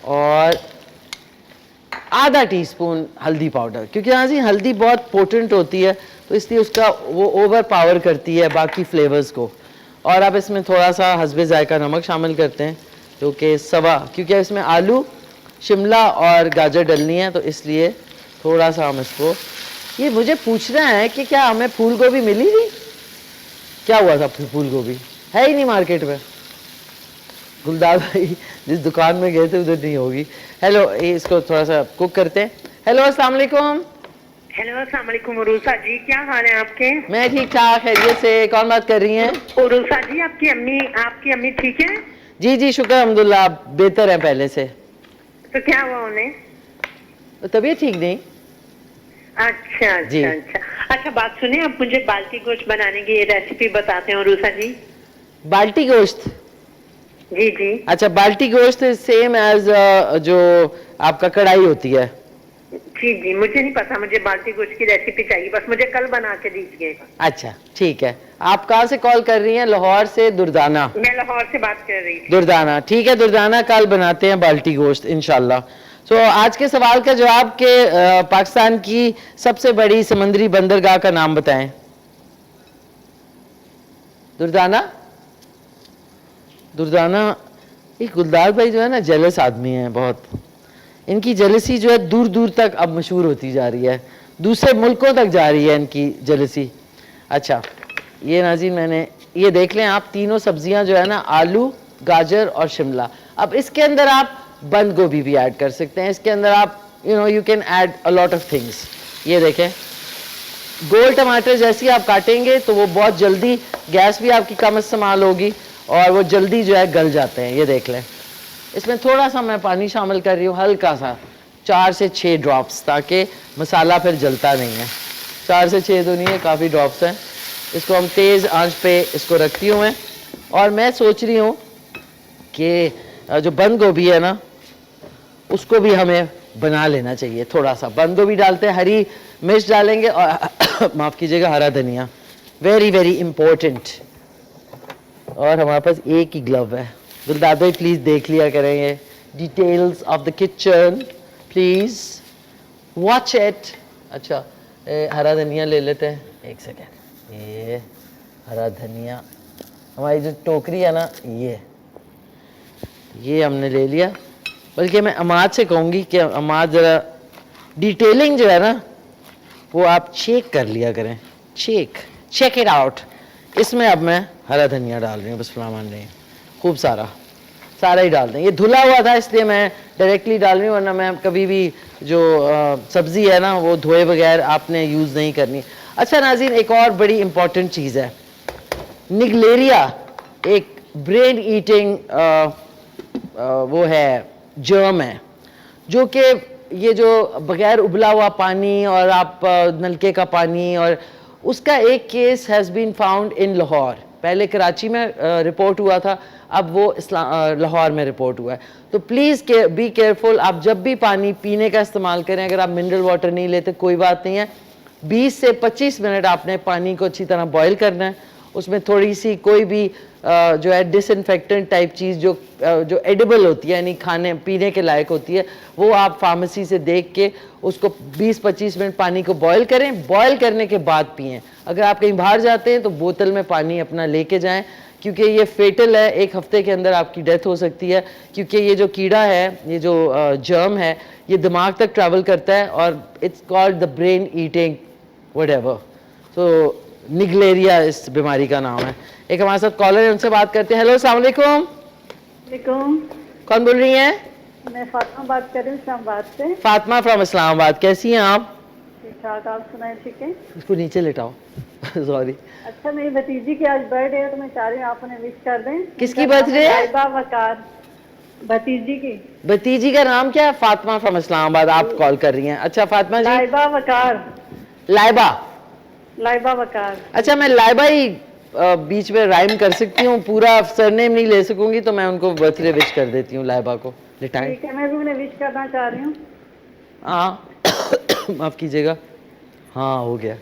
और आधा टीस्पून हल्दी पाउडर, क्योंकि यहाँ से हल्दी बहुत पोटेंट होती है तो इसलिए उसका वो ओवर पावर करती है बाकी फ्लेवर्स को। और अब इसमें थोड़ा सा हस्बे जायका नमक शामिल करते हैं, जो कि क्योंकि इसमें आलू, शिमला और गाजर डलनी है तो इसलिए थोड़ा सा हम इसको। ये मुझे पूछना है कि क्या हमें फूल गोभी मिली थी? क्या हुआ था? फूल गोभी है ही नहीं मार्केट में। गुलदार भाई जिस दुकान में गए थे उधर नहीं होगी। हेलो, इसको थोड़ा सा कुक करते हैं। हेलो, अस्सलाम वालेकुम। हेलो, अस्सलाम वालेकुम उरूसा जी, क्या हाल है आपके? मैं ठीक ठाक, खैरियत से। कौन बात कर रही हैं? उरूसा जी, आपकी अम्मी ठीक है? जी जी, शुक्र अल्हम्दुलिल्लाह, आप बेहतर हैं पहले से। तो क्या हुआ उन्हें? तबीयत ठीक नहीं। अच्छा जी। अच्छा अच्छा अच्छा, बात सुने, आप मुझे बाल्टी गोश्त बनाने की रेसिपी बताते हैं उरूसा जी। बाल्टी गोश्त? जी जी अच्छा, बाल्टी गोश्त सेम एज जो आपका कढ़ाई होती है। जी जी, मुझे नहीं पता, मुझे बाल्टी गोश्त की रेसिपी चाहिए, बस मुझे कल बना के दीजिएगा। अच्छा ठीक है। आप कहाँ से कॉल कर रही हैं? लाहौर से? दुर्दाना? मैं लाहौर से बात कर रही थी। दुर्दाना, ठीक है दुर्दाना, कल बनाते हैं बाल्टी गोश्त इंशाल्लाह। सो आज के सवाल का जवाब के पाकिस्तान की सबसे बड़ी समंदरी बंदरगाह का नाम बताएं। दुर्दाना? दुर्दाना, ये गुलदार भाई जो है ना जेलस आदमी है बहुत। इनकी जेलसी जो है दूर दूर तक अब मशहूर होती जा रही है, दूसरे मुल्कों तक जा रही है इनकी जेलसी। अच्छा, ये नाज़रीन मैंने ये देख लें आप, तीनों सब्जियां जो है ना, आलू, गाजर और शिमला। अब इसके अंदर आप बंद गोभी भी ऐड कर सकते हैं, इसके अंदर आप you can add a lot of things. ये देखें, गोल टमाटर जैसे आप काटेंगे तो वो बहुत जल्दी, गैस भी आपकी कम इस्तेमाल होगी और वो जल्दी जो है गल जाते हैं। ये देख लें, इसमें थोड़ा सा मैं पानी शामिल कर रही हूँ, हल्का सा, 4 से 6 ड्रॉप्स, ताकि मसाला फिर जलता नहीं है। 4 से 6 तो नहीं है, काफ़ी ड्रॉप्स हैं। इसको हम तेज़ आंच पे इसको रखती हूँ मैं। और मैं सोच रही हूँ कि जो बंद गोभी है ना, उसको भी हमें बना लेना चाहिए। थोड़ा सा बंद गोभी डालते हैं, हरी मिर्च डालेंगे और माफ़ कीजिएगा, हरा धनिया, वेरी वेरी इम्पोर्टेंट। और हमारे पास एक ही ग्लव है। गुलदार भाई प्लीज़ देख लिया करेंगे details of the kitchen, please watch it. अच्छा, हरा धनिया ले लेते हैं, एक सेकेंड। ये हरा धनिया, हमारी जो टोकरी है ना, ये हमने ले लिया। बल्कि मैं अमाद से कहूँगी कि अमाद ज़रा डिटेलिंग जो है ना वो आप चेक कर लिया करें, चेक इट आउट। इसमें अब मैं हरा धनिया डाल रही हूँ, बस मान रही हूँ, खूब सारा ही डाल दें। ये धुला हुआ था इसलिए मैं डायरेक्टली डाल रही हूँ, वरना मैं कभी भी जो सब्ज़ी है ना वो धोए बगैर आपने यूज़ नहीं करनी। अच्छा नाज़रीन, एक और बड़ी इम्पॉर्टेंट चीज़ है, निगलेरिया एक ब्रेन ईटिंग वो है, जर्म है, जो कि ये जो बगैर उबला हुआ पानी और आप नलके का पानी, और उसका एक case has been found in Lahore. पहले कराची में रिपोर्ट हुआ था, अब वो लाहौर में रिपोर्ट हुआ है। तो प्लीज़ बी केयरफुल, आप जब भी पानी पीने का इस्तेमाल करें, अगर आप मिनरल वाटर नहीं लेते कोई बात नहीं है, 20 से 25 मिनट आपने पानी को अच्छी तरह बॉयल करना है। उसमें थोड़ी सी कोई भी जो है डिसइंफेक्टेंट टाइप चीज़ जो एडिबल होती है, यानी खाने पीने के लायक होती है, वो आप फार्मेसी से देख के उसको 20-25 मिनट पानी को बॉयल करें। बॉयल करने के बाद पिएं। अगर आप कहीं बाहर जाते हैं तो बोतल में पानी अपना लेके जाएं, क्योंकि ये फेटल है, 1 हफ्ते के अंदर आपकी डेथ हो सकती है। क्योंकि ये जो कीड़ा है, ये जो जर्म है, ये दिमाग तक ट्रैवल करता है और it's called the brain eating whatever. तो निगलेरिया इस बीमारी का नाम है। एक हमारे साथ कॉलर है, उनसे बात करते हैं। हेलो, अस्सलाम वालेकुम। कौन बोल रही हैं? मैं फातिमा बात कर रही हूँ इस्लामाबाद से। फातिमा फ्रॉम इस्लामाबाद, कैसी हैं आप? ठीक ठाक, आप सुनाए? ठीक है। इसको नीचे लेटाओ सॉरी। अच्छा, मेरी भतीजी की आज बर्थडे है तो मैं चाह रही हूँ आप उन्हें विश कर दें। किसकी बर्थडे है? लाइबा वकार, भतीजी की। भतीजी का नाम क्या है? फातिमा फ्रॉम इस्लामाबाद, आप कॉल कर रही हैं। अच्छा फातिमा जी, लाइबा वकार। लाइबा वकार। अच्छा, मैं लाइबा ही बीच में राइम कर सकती हूँ, पूरा सरनेम नहीं ले सकूंगी, तो मैं उनको बर्थडे विश कर देती हूँ लाइबा को। लिटाएं। ठीक है, मैं भी उन्हें विश करना चाह रही हूँ। हाँ माफ कीजिएगा, हाँ हो गया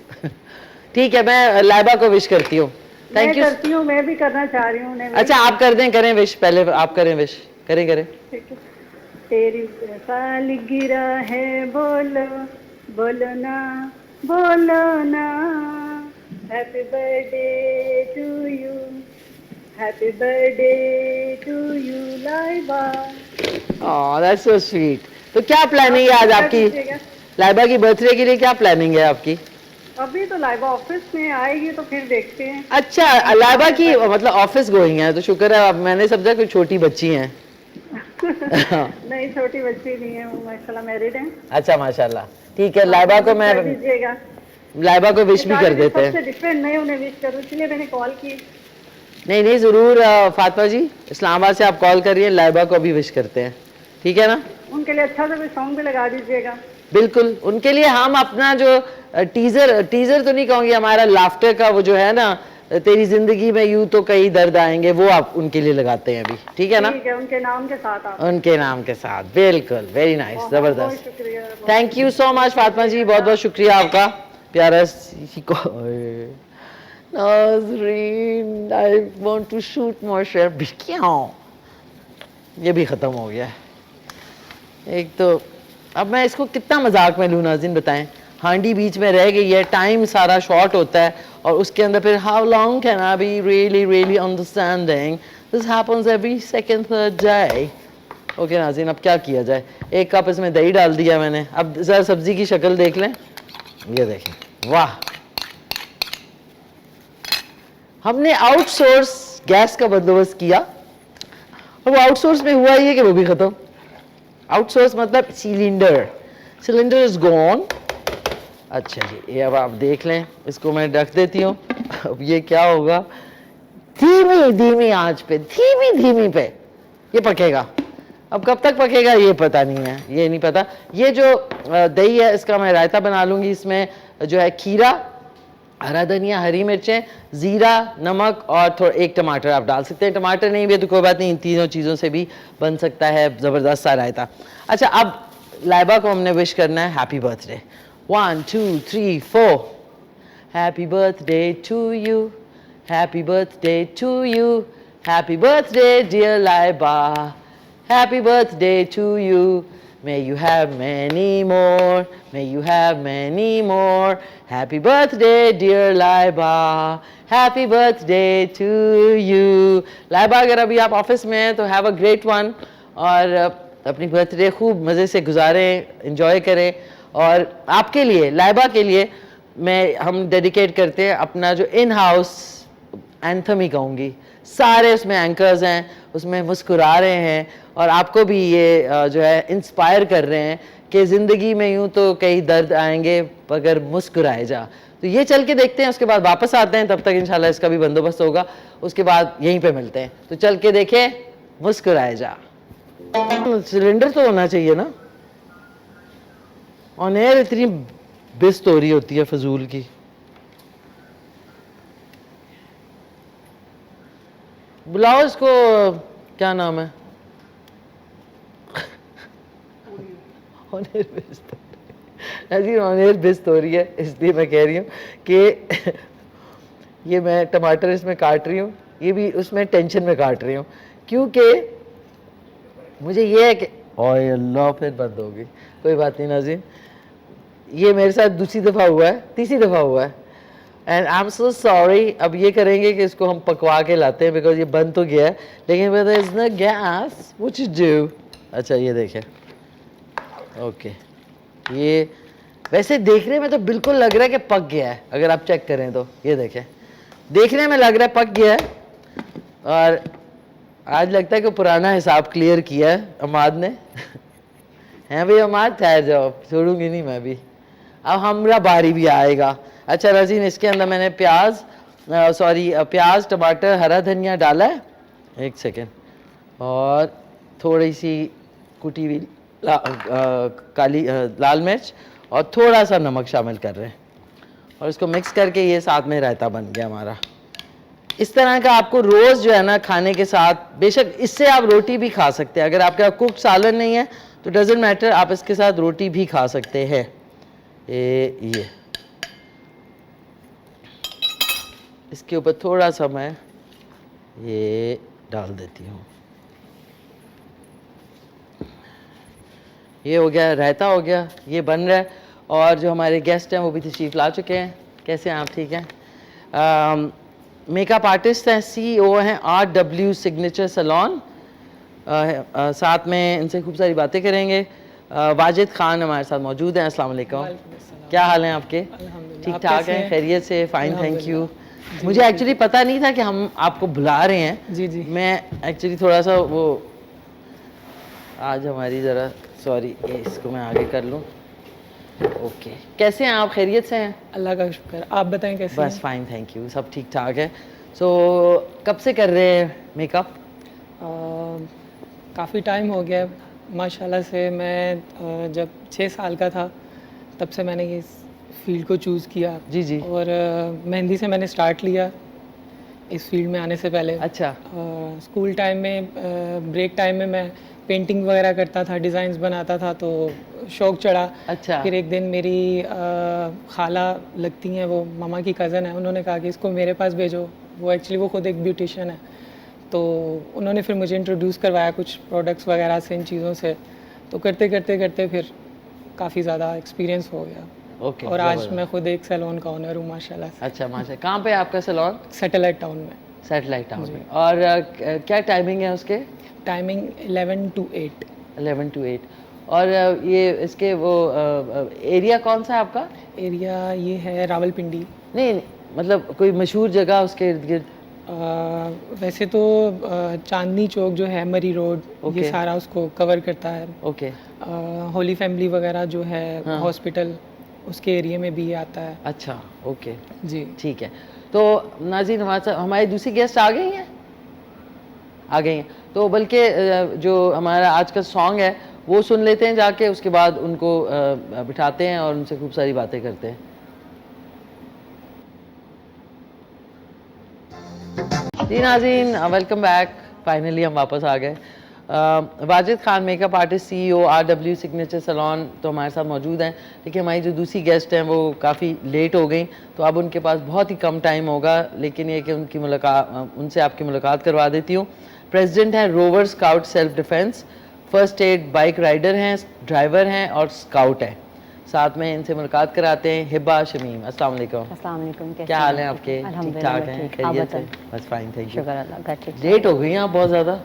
ठीक है, मैं लाइबा को विश करती हूँ। Thank मैं you. करती हूँ, मैं भी करना चाह रही हूँ उन्हें wish। अच्छा आप कर दें, करें विश, पहले आप करें विश, करें करें। ठीक है। तेरी सालगिरह है, बोलो बोलो ना, बोलो ना, happy birthday to you, happy birthday to you Laiba. Oh, that's so sweet. तो क्या प्लानिंग है आज आपकी? लाइबा की बर्थडे के लिए क्या प्लानिंग है आपकी? अभी तो लाइबा ऑफिस में आएगी तो फिर देखते हैं। अच्छा लाइबा की मतलब ऑफिस गोइंग है, तो शुक्र है, अब मैंने समझा कोई छोटी बच्ची हैं। नहीं, छोटी बच्ची नहीं है, वो माशाल्लाह मैरिड है। अच्छा माशाल्लाह, ठीक है। लाइबा को मैं, कर दीजिएगा। लाइबा को विश भी कर देते हैं। सबसे डिफरेंट नहीं उन्हें विश करूँ, इसलिए मैंने कॉल की। नहीं नहीं ज़रूर फातिमा जी, इस्लामाबाद से आप कॉल करिए, लाइबा को भी विश करते हैं, ठीक है ना? उनके लिए अच्छा सा कोई सॉन्ग भी लगा दीजिएगा। बिल्कुल, उनके लिए हम अपना जो टीजर तो नहीं कहूँगी, हमारा लाफ्टर का वो जो है ना, तेरी जिंदगी में यूं तो कई दर्द आएंगे, वो आप उनके लिए लगाते हैं अभी, ठीक है ना? ठीक है, उनके नाम के साथ आप। उनके नाम के साथ, बिल्कुल, वेरी नाइस, बहुत जबरदस्त। शुक्रिया। Thank you so much Fatima ji, बहुत बहुत शुक्रिया आपका प्यारा नाज़रीन। I want to shoot more share, क्यों ये भी ख़त्म हो गया है। एक तो अब मैं इसको कितना मजाक में लूँ नाज़रीन, बताएं। हांडी बीच में रह गई है, टाइम सारा शॉर्ट होता है, और उसके अंदर फिर how long can I be really understanding, this happens every second third day. Okay नाज़रीन, अब क्या किया जाए। एक कप इसमें दही डाल दिया मैंने, अब ज़रा सब्जी की शक्ल देख लें, ये देखें, वाह। हमने आउटसोर्स गैस का बंदोबस्त किया, और वो आउटसोर्स में हुआ ये कि वो भी ख़त्म। आउटसोर्स मतलब सिलेंडर इज गॉन। अच्छा जी, ये अब आप देख लें, इसको मैं रख देती हूँ। अब ये क्या होगा, धीमी आंच पे, धीमी पे ये पकेगा। अब कब तक पकेगा ये पता नहीं है, ये नहीं पता। ये जो दही है इसका मैं रायता बना लूँगी। इसमें जो है खीरा, हरा धनिया, हरी मिर्चें, ज़ीरा, नमक और थोड़ा एक टमाटर आप डाल सकते हैं। टमाटर नहीं भी तो कोई बात नहीं, इन तीनों चीज़ों से भी बन सकता है ज़बरदस्त सा रायता। अच्छा, अब लाइबा को हमने विश करना है happy birthday. 1 2 3 4 happy birthday to you, happy birthday to you, happy birthday dear Laiba, happy birthday to you, may you have many more, may you have many more, happy birthday dear Laiba, happy birthday to you। Laiba अगर अभी आप office में हैं तो have a great one, और अपनी birthday खूब मज़े से गुजारें, एंजॉय करें। और आपके लिए, लाइबा के लिए हम डेडिकेट करते हैं अपना जो इन हाउस एंथम ही कहूँगी, सारे उसमें एंकर्स हैं, उसमें मुस्कुरा रहे हैं, और आपको भी ये जो है इंस्पायर कर रहे हैं कि ज़िंदगी में यूं तो कई दर्द आएंगे मगर मुस्कुराए जा। तो ये चल के देखते हैं, उसके बाद वापस आते हैं, तब तक इंशाल्लाह इसका भी बंदोबस्त होगा, उसके बाद यहीं पे मिलते हैं। तो चल के देखें, मुस्कुराए जा। सिलेंडर तो होना चाहिए ना, ऑन एयर इतनी बेस्टोरी होती है फजूल की। बुलाओ इसको, क्या नाम है, ऑनेर बेस्ट हो रही है, इसलिए मैं कह रही हूँ कि ये मैं टमाटर इसमें काट रही हूँ, ये भी उसमें टेंशन में काट रही हूँ, क्योंकि मुझे ये है कि ओए अल्लाह, फिर बंद हो गई। कोई बात नहीं नाज़रीन, ये मेरे साथ दूसरी दफ़ा हुआ है, तीसरी दफ़ा हुआ है, and I am so sorry. अब ये करेंगे कि इसको हम पकवा के लाते हैं, बिकॉज ये बंद तो गया है, लेकिन is no guess what you do. अच्छा ये देखें, ओके, ये वैसे देखने में तो बिल्कुल लग रहा है कि पक गया है, अगर आप चेक करें तो ये देखें, देखने में लग रहा है पक गया है। और आज लगता है कि पुराना हिसाब क्लियर किया है अमाद ने। हैं भाई अमाद, ठहर जाओ, छोड़ूंगी नहीं मैं भी, अब हमारा बारी भी आएगा। अच्छा नाज़रीन, इसके अंदर मैंने प्याज, टमाटर, हरा धनिया डाला है, एक सेकेंड, और थोड़ी सी कुटी हुई लाल मिर्च और थोड़ा सा नमक शामिल कर रहे हैं, और इसको मिक्स करके ये साथ में रायता बन गया हमारा। इस तरह का आपको रोज़ जो है ना खाने के साथ, बेशक इससे आप रोटी भी खा सकते हैं, अगर आपके पास कुक्ड सालन नहीं है तो डजेंट मैटर, आप इसके साथ रोटी भी खा सकते हैं। ये اس کے اوپر تھوڑا سا میں یہ ڈال دیتی ہوں. یہ ہو گیا, رائتا ہو گیا, یہ بن رہا ہے. اور جو ہمارے گیسٹ ہیں وہ بھی تشریف لا چکے ہیں. کیسے ہیں آپ؟ ٹھیک ہیں. میک اپ آرٹسٹ ہیں, سی او ہیں RW سگنیچر سیلون. ساتھ میں ان سے خوب ساری باتیں کریں گے. واجد خان ہمارے ساتھ موجود ہیں. السلام علیکم. کیا حال ہیں آپ کے؟ ٹھیک ٹھاک ہیں, خیریت سے؟ Fine, thank you. مجھے ایکچولی پتہ نہیں تھا کہ ہم آپ کو بلا رہے ہیں. جی جی, میں ایکچولی تھوڑا سا وہ آج ہماری ذرا سوری, اس کو میں آگے کر لوں. اوکے, کیسے ہیں آپ؟ خیریت سے ہیں؟ اللہ کا شکر. آپ بتائیں کیسے ہیں؟ بس فائن, تھینک یو, سب ٹھیک ٹھاک ہے. سو کب سے کر رہے ہیں میک اپ؟ کافی ٹائم ہو گیا ماشاءاللہ سے. میں جب 6 سال کا تھا تب سے میں نے یہ فیلڈ کو چوز کیا. جی جی. اور مہندی سے میں نے سٹارٹ لیا اس فیلڈ میں آنے سے پہلے. اچھا. اسکول ٹائم میں بریک ٹائم میں پینٹنگ وغیرہ کرتا تھا, ڈیزائنز بناتا تھا, تو شوق چڑھا. اچھا. پھر ایک دن میری خالہ لگتی ہیں, وہ ماما کی کزن ہے, انہوں نے کہا کہ اس کو میرے پاس بھیجو. وہ ایکچولی وہ خود ایک بیوٹیشین ہے, تو انہوں نے پھر مجھے انٹروڈیوس کروایا کچھ پروڈکٹس وغیرہ سے, ان چیزوں سے. تو کرتے کرتے کرتے پھر کافی زیادہ ایکسپیرینس ہو گیا. اوکے. اور آج میں خود ایک سیلون کا اونر ہوں ماشاءاللہ سے. اچھا ماشاء. کہاں پہ آپ کا سیلون؟ سیٹلائٹ ٹاؤن میں. سیٹلائٹ ٹاؤن میں. اور کیا ٹائمنگ ہے اس کے؟ Timing 11 to 8. 11 to 8. اور یہ اس کے وہ ایریا کون سا ہے آپ کا؟ ایریا یہ ہے راول پنڈی. نہیں مطلب کوئی مشہور جگہ اس کے ارد گرد؟ ویسے تو چاندنی چوک جو ہے, مری روڈ, یہ سارا اس کو کور کرتا ہے. اوکے. ہولی فیملی وغیرہ جو ہے ہاسپٹل, اس کے ایریے میں بھی یہ آتا ہے. اچھا. اوکے جی ٹھیک ہے. تو ناظرین ہماری دوسری گیسٹ آ گئی ہیں, آ گئی ہیں. تو بلکہ جو ہمارا آج کا سانگ ہے وہ سن لیتے ہیں جا کے, اس کے بعد ان کو بٹھاتے ہیں اور ان سے خوب ساری باتیں کرتے ہیں. جی ناظرین, ویلکم بیک. فائنلی ہم واپس آ گئے. Wajid Khan make up artist, CEO RW signature salon تو ہمارے ساتھ موجود ہیں. لیکن ہماری جو دوسری گیسٹ ہیں وہ کافی لیٹ ہو گئیں, تو اب ان کے پاس بہت ہی کم ٹائم ہوگا, لیکن یہ کہ ان سے آپ کی ملاقات کروا دیتی ہوں. پریزیڈنٹ ہیں rover scout self defence, first aid bike rider ہیں, ڈرائیور ہیں اور اسکاؤٹ ہیں. ساتھ میں ان سے ملاقات کراتے ہیں ہبا شمیم. السلام علیکم. السلام علیکم. کیا حال ہیں آپ کے؟ ٹھیک ٹھاک ہیں, خیریت سے؟ بس فائن, تھینک یو. شکر اللہ کا. ٹھیک. لیٹ ہو گئی ہیں آپ بہت زیادہ.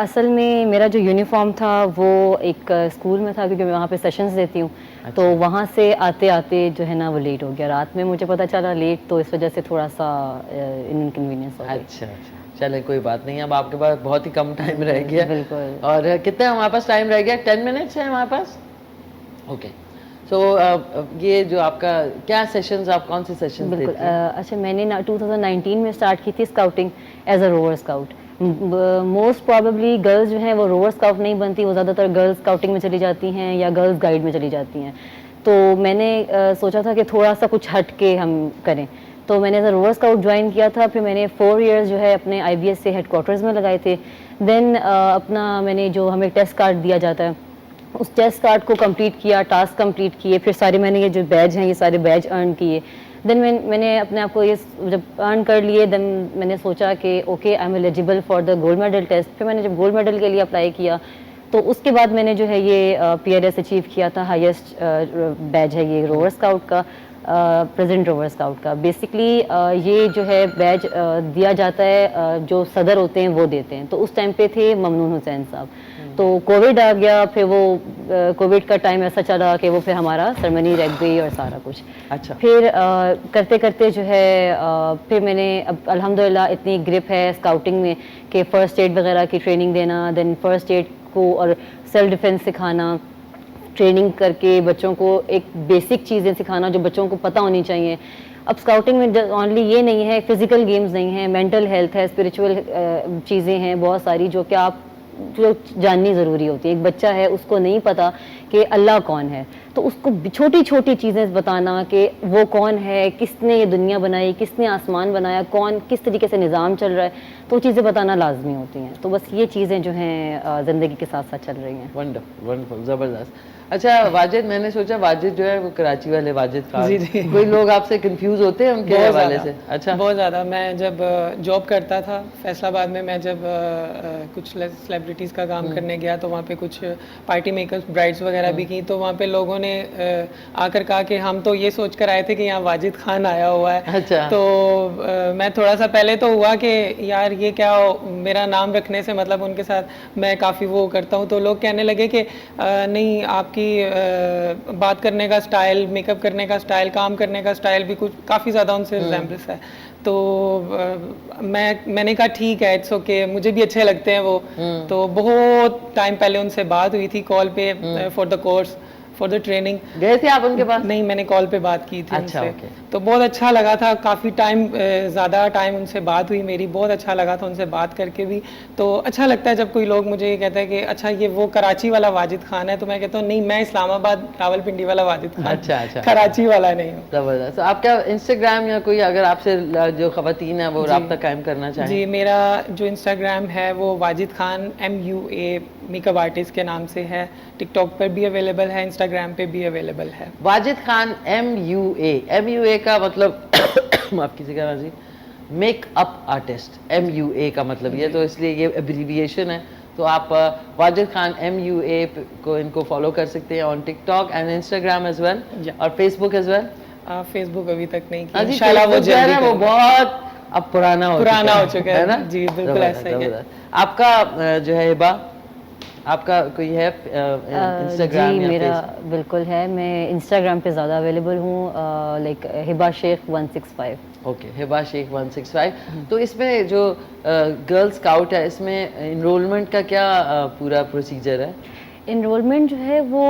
اصل میں میرا جو یونیفارم تھا وہ ایک اسکول میں تھا, کیونکہ میں وہاں پہ سیشنز دیتی ہوں, تو وہاں سے آتے آتے جو ہے نا وہ لیٹ ہو گیا. رات میں مجھے پتہ چلا لیٹ, تو اس وجہ سے تھوڑا سا انکنوینئنس ہو گئی. اچھا اچھا, چلیں کوئی بات نہیں. اب آپ کے پاس بہت ہی کم ٹائم رہ گیا. بالکل. اور کتنے ہمارے پاس ٹائم رہ گیا؟ 10 منٹس ہے ہمارے پاس. اوکے. تو یہ جو آپ کا کیا سیشنز, آپ کون سے سیشنز دیتی ہیں؟ بالکل. اچھا, میں نے 2019 میں اسٹارٹ کی تھی scouting as a rover scout. Most probably girls جو ہیں وہ روور اسکاؤٹ نہیں بنتی, وہ زیادہ تر گرلز اسکاؤٹنگ میں چلی جاتی ہیں یا گرلز گائیڈ میں چلی جاتی ہیں. تو میں نے سوچا تھا کہ تھوڑا سا کچھ ہٹ کے ہم کریں, تو میں نے as a rover scout join کیا تھا. پھر میں نے 4 ایئرز جو ہے اپنے IBS سے ہیڈ کوارٹرز میں لگائے تھے. دین اپنا میں نے جو ہمیں ٹیسٹ کارڈ دیا جاتا ہے, اس ٹیسٹ کارڈ کو کمپلیٹ کیا, ٹاسک کمپلیٹ کیے, پھر سارے میں نے یہ جو بیج ہیں یہ سارے بیج ارن کیے. دین میں نے اپنے آپ کو یہ جب ارن کر لیے, دین میں نے سوچا کہ okay I am eligible for the gold medal test. پھر میں نے جب گولڈ میڈل کے لیے اپلائی کیا, تو اس کے بعد میں نے جو ہے یہ PRS اچیو کیا تھا. ہائیسٹ بیج ہے یہ روور اسکاؤٹ کا, پریزیڈنٹ روور اسکاؤٹ کا. بیسکلی یہ جو ہے بیج دیا جاتا ہے, جو صدر ہوتے ہیں وہ دیتے ہیں. تو اس ٹائم پہ تھے ممنون حسین صاحب. تو کووڈ آ گیا, پھر وہ کووڈ کا ٹائم ایسا چلا کہ وہ پھر ہمارا سرمنی رہ گئی اور سارا کچھ. اچھا. پھر کرتے کرتے جو ہے پھر میں نے اب الحمدللہ اتنی گرپ ہے اسکاؤٹنگ میں کہ فرسٹ ایڈ وغیرہ کی ٹریننگ دینا, دین فرسٹ ایڈ کو اور سیلف ڈیفینس سکھانا, ٹریننگ کر کے بچوں کو ایک بیسک چیزیں سکھانا جو بچوں کو پتہ ہونی چاہیے. اب اسکاؤٹنگ میں اونلی یہ نہیں ہے, فزیکل گیمز نہیں ہیں, مینٹل ہیلتھ ہے, اسپریچول چیزیں ہیں بہت ساری جو کہ آپ جو جاننی ضروری ہوتی ہے. ایک بچہ ہے اس کو نہیں پتا کہ اللہ کون ہے, تو اس کو چھوٹی چھوٹی چیزیں بتانا کہ وہ کون ہے, کس نے یہ دنیا بنائی, کس نے آسمان بنایا, کون کس طریقے سے نظام چل رہا ہے, تو وہ چیزیں بتانا لازمی ہوتی ہیں. تو بس یہ چیزیں جو ہیں زندگی کے ساتھ ساتھ چل رہی ہیں. ونڈرفل ونڈرفل, زبردست. اچھا واجد, میں نے سوچا واجد جو ہے وہ کراچی والے واجد خان, جی جی. کوئی لوگ آپ سے کنفیوز ہوتے ہیں ان کے حوالے سے؟ اچھا بہت زیادہ. میں جب جاب کرتا تھا فیصل آباد میں جب کچھ سیلیبریٹیز کا کام کرنے گیا تو وہاں پہ کچھ پارٹی میکرز برائڈس وغیرہ بھی کی, تو وہاں پہ لوگوں نے آ کر کہا کہ ہم تو یہ سوچ کر آئے تھے کہ یہاں واجد خان آیا ہوا ہے. اچھا. تو میں تھوڑا سا پہلے تو ہوا کہ یار یہ کیا, میرا نام رکھنے سے مطلب ان کے ساتھ میں کافی وہ کرتا ہوں. تو لوگ کہنے لگے کہ نہیں, آپ کی بات کرنے کا سٹائل, میک اپ کرنے کا سٹائل, کام کرنے کا سٹائل بھی کچھ کافی زیادہ ان سے ریزمبلنس ہے. تو میں نے کہا ٹھیک ہے, اٹس اوکے, مجھے بھی اچھے لگتے ہیں وہ. تو بہت ٹائم پہلے ان سے بات ہوئی تھی کال پہ for the course, for the training. گئے تھے آپ ان کے پاس؟ نہیں, میں نے کال پہ بات کی تھی ان اچھا, سے. تو بہت اچھا لگا تھا, کافی ٹائم, زیادہ ٹائم ان سے بات ہوئی میری, بہت اچھا لگا تھا ان سے بات کر کے بھی. تو اچھا لگتا ہے جب کوئی لوگ مجھے یہ کہتا ہے کہ اچھا یہ وہ کراچی والا واجد خان ہے, تو میں کہتا ہوں نہیں, میں اسلام آباد راولپنڈی والا واجد خان, اچھا اچھا, کراچی والا نہیں ہوں. زبردست. آپ کیا انسٹاگرام یا کوئی اگر آپ سے جو خواتین ہیں وہ رابطہ قائم کرنا چاہیں؟ جی, میرا جو انسٹاگرام ہے وہ واجد خان MUA میک اپ آرٹسٹ کے نام سے ہے. ٹک ٹاک پر بھی اویلیبل ہے, انسٹاگرام پہ بھی اویلیبل ہے. واجد خان MUA کا مطلب معاف کیجیے گا جی, میک اپ آرٹسٹ. MUA کا مطلب یہ, تو اس لیے یہ ابریویشن ہے. تو آپ واجد خان MUA کو ان کو فالو کر سکتے ہیں on TikTok and Instagram as well, اور Facebook as well. Facebook ابھی تک نہیں کیا, انشاءاللہ وہ جلدی, وہ بہت اب پرانا ہو چکا ہے نا. جی بالکل ایسا ہی ہے. آپ کا جو ہے ہبا, آپ کا کوئی ہے انسٹاگرام؟ جی میرا بالکل ہے, میں انسٹاگرام پہ زیادہ اویلیبل ہوں, لائک ہبا شیخ 165. اوکے, ہبا شیخ 165. تو اس میں جو گرل اسکاؤٹ ہے, اس میں انرولمنٹ کا کیا پورا پروسیجر ہے؟ انرولمنٹ جو ہے وہ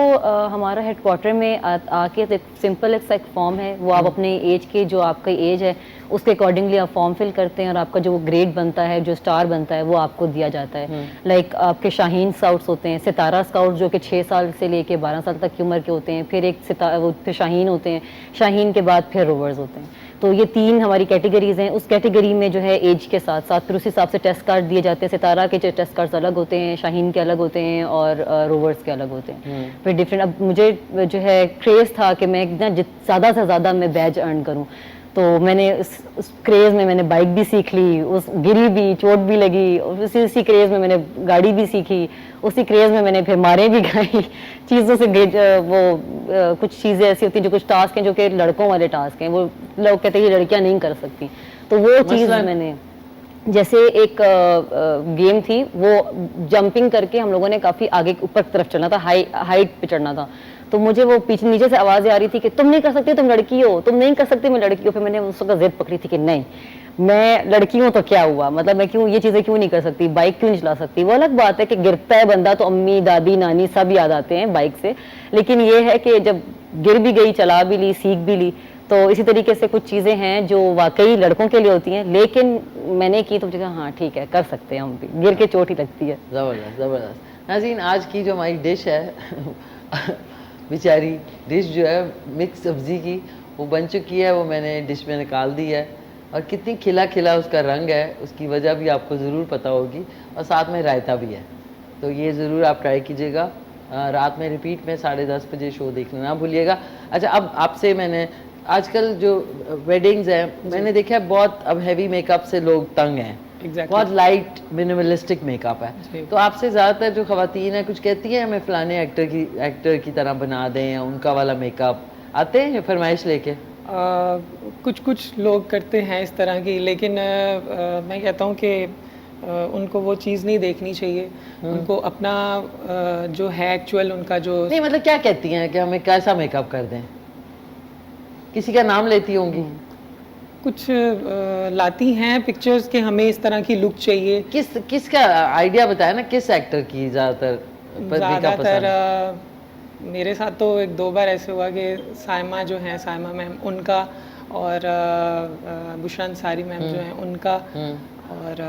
ہمارا ہیڈ کوارٹر میں آ کے ایک سمپل ایک فارم ہے, وہ آپ اپنے ایج کے, جو آپ کا ایج ہے اس کے اکارڈنگلی آپ فارم فل کرتے ہیں, اور آپ کا جو گریڈ بنتا ہے, جو اسٹار بنتا ہے, وہ آپ کو دیا جاتا ہے. لائک آپ کے شاہین اسکاؤٹس ہوتے ہیں, ستارہ اسکاؤٹ جو کہ 6 سال سے لے کے 12 سال تک کی عمر کے ہوتے ہیں, پھر ایک پھر شاہین ہوتے ہیں, شاہین کے بعد پھر روورز ہوتے ہیں. تو یہ 3 ہماری کیٹیگریز ہیں. اس کیٹیگری میں جو ہے ایج کے ساتھ ساتھ پھر اس حساب سے ٹیسٹ کارڈ دیے جاتے ہیں. ستارہ کے ٹیسٹ کارڈز الگ ہوتے ہیں, شاہین کے الگ ہوتے ہیں, اور روورز کے الگ ہوتے ہیں. پھر ڈفرینٹ, اب مجھے جو ہے کریز تھا کہ میں زیادہ سے زیادہ میں بیج ارن کروں, تو میں نے اس کریز میں نے بائک بھی سیکھ لی, اس گری بھی, چوٹ بھی لگی, اسی کریز میں نے گاڑی بھی سیکھی, اسی کریز میں نے پھر مارے بھی کھائی چیزوں سے. وہ کچھ چیزیں ایسی ہوتی ہیں, جو کچھ ٹاسک ہیں جو کہ لڑکوں والے ٹاسک ہیں, وہ لوگ کہتے ہیں کہ لڑکیاں نہیں کر سکتی, تو وہ چیز میں نے, جیسے ایک گیم تھی, وہ جمپنگ کر کے ہم لوگوں نے کافی آگے اوپر طرف چڑھنا تھا, ہائٹ پہ چڑھنا تھا. تو مجھے وہ پیچھے نیچے سے آوازیں آ رہی تھی کہ تم نہیں کر سکتی, تم لڑکی ہو, تم نہیں کر سکتی, میں لڑکی ہوں. پھر میں نے اس وقت ضد پکڑی تھی کہ نہیں, میں لڑکی ہوں تو کیا ہوا, مطلب میں کیوں یہ چیزیں کیوں نہیں کر سکتی, بائک کیوں نہیں چلا سکتی. وہ الگ بات ہے کہ گرتا ہے بندہ تو امی, دادی, نانی سب یاد آتے ہیں بائک سے, لیکن یہ ہے کہ جب گر بھی گئی, چلا بھی لی, سیکھ بھی لی. تو اسی طریقے سے کچھ چیزیں ہیں جو واقعی لڑکوں کے لیے ہوتی ہیں, لیکن میں نے کی تو مجھے کہا ہاں ٹھیک ہے, کر سکتے ہیں ہم بھی, گر کے چوٹ ہی لگتی ہے. زبردست زبردست. ناظرین, آج کی جو ہماری ڈش ہے بیچاری ڈش جو ہے مکس سبزی کی, وہ بن چکی ہے, وہ میں نے ڈش میں نکال دی ہے, اور کتنی کھلا کھلا اس کا رنگ ہے, اس کی وجہ بھی آپ کو ضرور پتہ ہوگی, اور ساتھ میں رائتا بھی ہے. تو یہ ضرور آپ ٹرائی کیجیے گا. رات میں ریپیٹ میں 10:30 بجے شو دیکھنا نہ بھولیے گا. اچھا, اب آپ سے میں نے آج کل جو ویڈنگز ہیں, میں نے دیکھا ہے بہت اب ہیوی میک اپ سے لوگ تنگ ہیں, بہت لائٹ منیملسٹک میک اپ ہے. تو آپ سے زیادہ تر جو خواتین ہیں کچھ کہتی ہیں ہمیں فلانے ایکٹر کی طرح بنا دیں, یا ان کا والا میک اپ آتے ہیں فرمائش لے کے؟ کچھ لوگ کرتے ہیں اس طرح کی, لیکن میں کہتا ہوں کہ ان کو وہ چیز نہیں دیکھنی چاہیے. ان کو اپنا جو ہے ایکچوئل ان کا جو نہیں, مطلب کیا کہتی ہیں کہ ہمیں کیسا میک اپ کر دیں, کسی کا نام لیتی ہوں گی, کچھ لاتی ہیں پکچرز کہ ہمیں اس طرح کی لک چاہیے. کس کا آئیڈیا بتایا نا, کس ایکٹر کی زیادہ تر؟ میرے ساتھ تو 1-2 بار ایسے ہوا کہ سائمہ جو ہیں, سائمہ میم, ان کا, اور بشرا انصاری میم جو ہیں ان کا, اور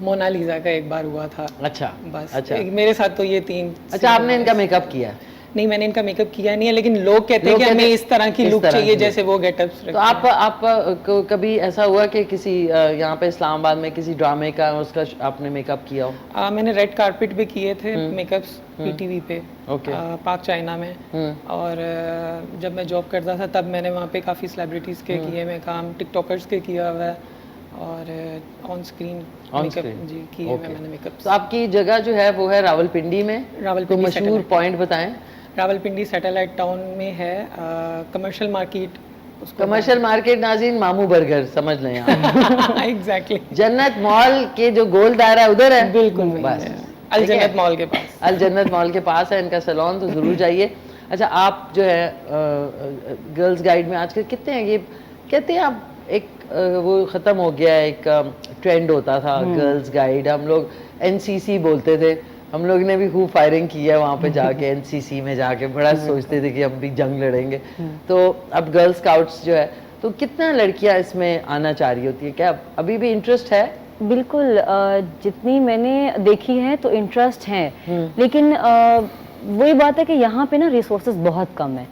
مونا لیزا کا ایک بار ہوا تھا. اچھا بس میرے ساتھ تو یہ 3. اچھا, آپ نے ان کا میک اپ کیا؟ नहीं, मैंने इनका मेकअप किया नहीं है, लेकिन लोग कहते हैं कि हमें इस तरह की लुक चाहिए जैसे वो गेटअप्स तो आप को कभी ऐसा हुआ कि किसी यहाँ पे इस्लामाबाद में किसी ड्रामे का उसका आपने मेकअप किया हो? मैंने रेड कारपेट भी किए थे मेकअप्स पीटीवी पे, पाक चाइना में। और जब मैं जॉब करता था तब मैंने वहाँ पे काफ़ी सेलिब्रिटीज़ के किए मैं काम, टिकटॉकर्स के किया हुआ है, और ऑन स्क्रीन मेकअप जी किए हुए मैंने मेकअप। तो आपकी जगह जो है वो है रावलपिंडी में, रावलपिंडी मशहूर पॉइंट बताएं। रावलपिंडी सैटेलाइट टाउन में है, कमर्शियल मार्केट। कमर्शियल मार्केट नाज़रीन, मामू बर्गर समझ लें आप। एग्जैक्टली जन्नत मॉल के जो गोल दायरा है उधर है, बिल्कुल बस अल जन्नत मॉल के पास। अल जन्नत मॉल के पास है इनका सैलून, तो ज़रूर जाइए। अच्छा, आप जो है गर्ल्स गाइड में आजकल कितने हैं, ये कहते हैं आप एक वो ख़त्म हो गया है, एक ट्रेंड होता था गर्ल्स गाइड, हम लोग एनसीसी बोलते थे, हम लोग ने भी खूब फायरिंग की है वहाँ पे जाके एनसीसी में जाके, बड़ा सोचते थे कि हम भी जंग लड़ेंगे। तो अब गर्ल स्काउट्स जो है, तो कितना लड़कियाँ इसमें आना चाह रही होती है, क्या अभी भी इंटरेस्ट है? बिल्कुल, जितनी मैंने देखी है तो इंटरेस्ट है, लेकिन वही बात है कि यहाँ पे ना रिसोर्सेज बहुत कम है,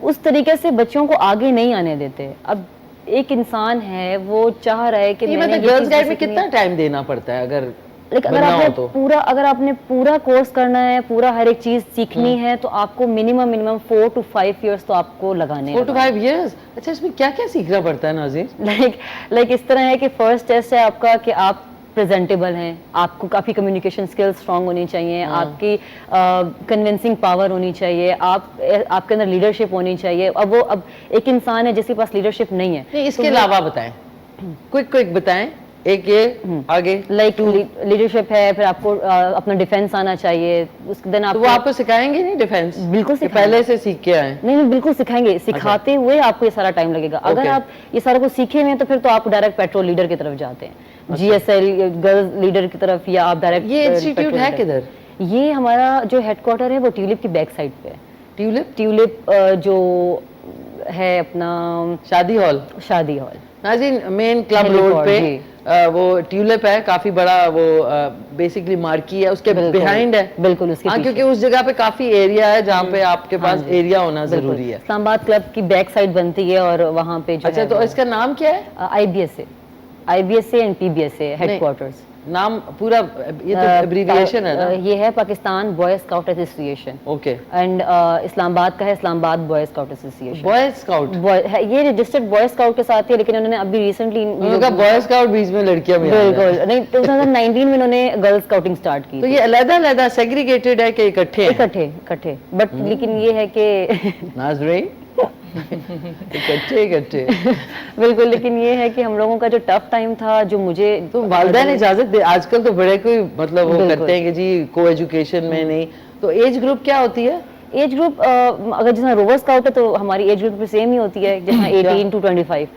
उस तरीके से बच्चों को आगे नहीं आने देते। अब एक इंसान है वो चाह रहा है कि मतलब गर्ल्स गाइड में कितना टाइम देना पड़ता है अगर अगर आपने पूरा कोर्स करना है, पूरा हर एक चीज सीखनी है, तो आपको मिनिमम 4 to 5 years तो आपको लगाने 4 to 5 years। अच्छा, इसमें क्या क्या सीखना पड़ता है नाज़रीन? लाइक इस तरह है कि फर्स्ट टेस्ट है आपका कि आप प्रेजेंटेबल हैं, आपको काफ़ी कम्युनिकेशन स्किल्स स्ट्रांग होनी चाहिए, आपकी कन्विंसिंग पावर होनी चाहिए, आपके अंदर लीडरशिप होनी चाहिए। अब एक इंसान है जिसके पास लीडरशिप नहीं है, नहीं, इसके अलावा बताएं, क्विक बताएं। एक ये आगे लाइक लीडरशिप है, फिर आपको अपना डिफेंस आना चाहिए, उसके दिन तो वो आपको सिखाएंगे नहीं डिफेंस? बिल्कुल पहले से सीख के आए? नहीं, बिल्कुल सिखाएंगे, सिखाते हुए आपको ये सारा टाइम लगेगा। अगर आप ये सारा कुछ सीखे हुए हैं तो फिर तो आप डायरेक्ट पेट्रोल लीडर की तरफ जाते हैं, जीएसएल गर्ल्स लीडर की तरफ, या आप डायरेक्ट। ये इंस्टीट्यूट है किधर? ये हमारा जो हेडक्वार्टर है वो ट्यूलिप की बैक साइड पे है। ट्यूलिप जो है अपना शादी हॉल नाज़रीन, मेन क्लब रोड पे वो ट्यूलिप है, काफी बड़ा वो बेसिकली मार्की है, उसके बिहाइंड है। बिल्कुल उसके हाँ, क्योंकि उस जगह पे काफी एरिया है जहाँ पे आपके पास एरिया होना जरूरी है। इस्लामाबाद क्लब की बैक साइड बनती है और वहाँ पे जो अच्छा, तो इसका नाम क्या है? IBSA and PBSA headquarters. नाम पूरा ये तो एब्रीविएशन है ना? ये है Pakistan boy scout association. Okay. And Islamabad का है Islamabad boy scout association. Boy scout ये रजिस्टर्ड बॉय स्काउट के साथ ही, लेकिन उन्होंने अभी रिसेंटली बॉय स्काउट बीच में लड़कियां भी बिल्कुल नहीं, 2019 में उन्होंने गर्ल स्काउटिंग स्टार्ट की। तो ये अलग-अलग सेग्रीगेटेड है कि इकट्ठे? बट लेकिन ये है कि नाज़रीन इकट्ठे बिल्कुल, लेकिन ये है कि हम लोगों का जो टफ टाइम था, जो मुझे तो वालिदैन इजाजत दे, आजकल तो बड़े कोई मतलब वो करते हैं कि जी को एजुकेशन में नहीं, तो एज ग्रुप क्या होती है? एज ग्रुप अगर जितना रोवर स्काउट है तो हमारी एज ग्रुप सेम ही होती है, जहाँ 18 to 25।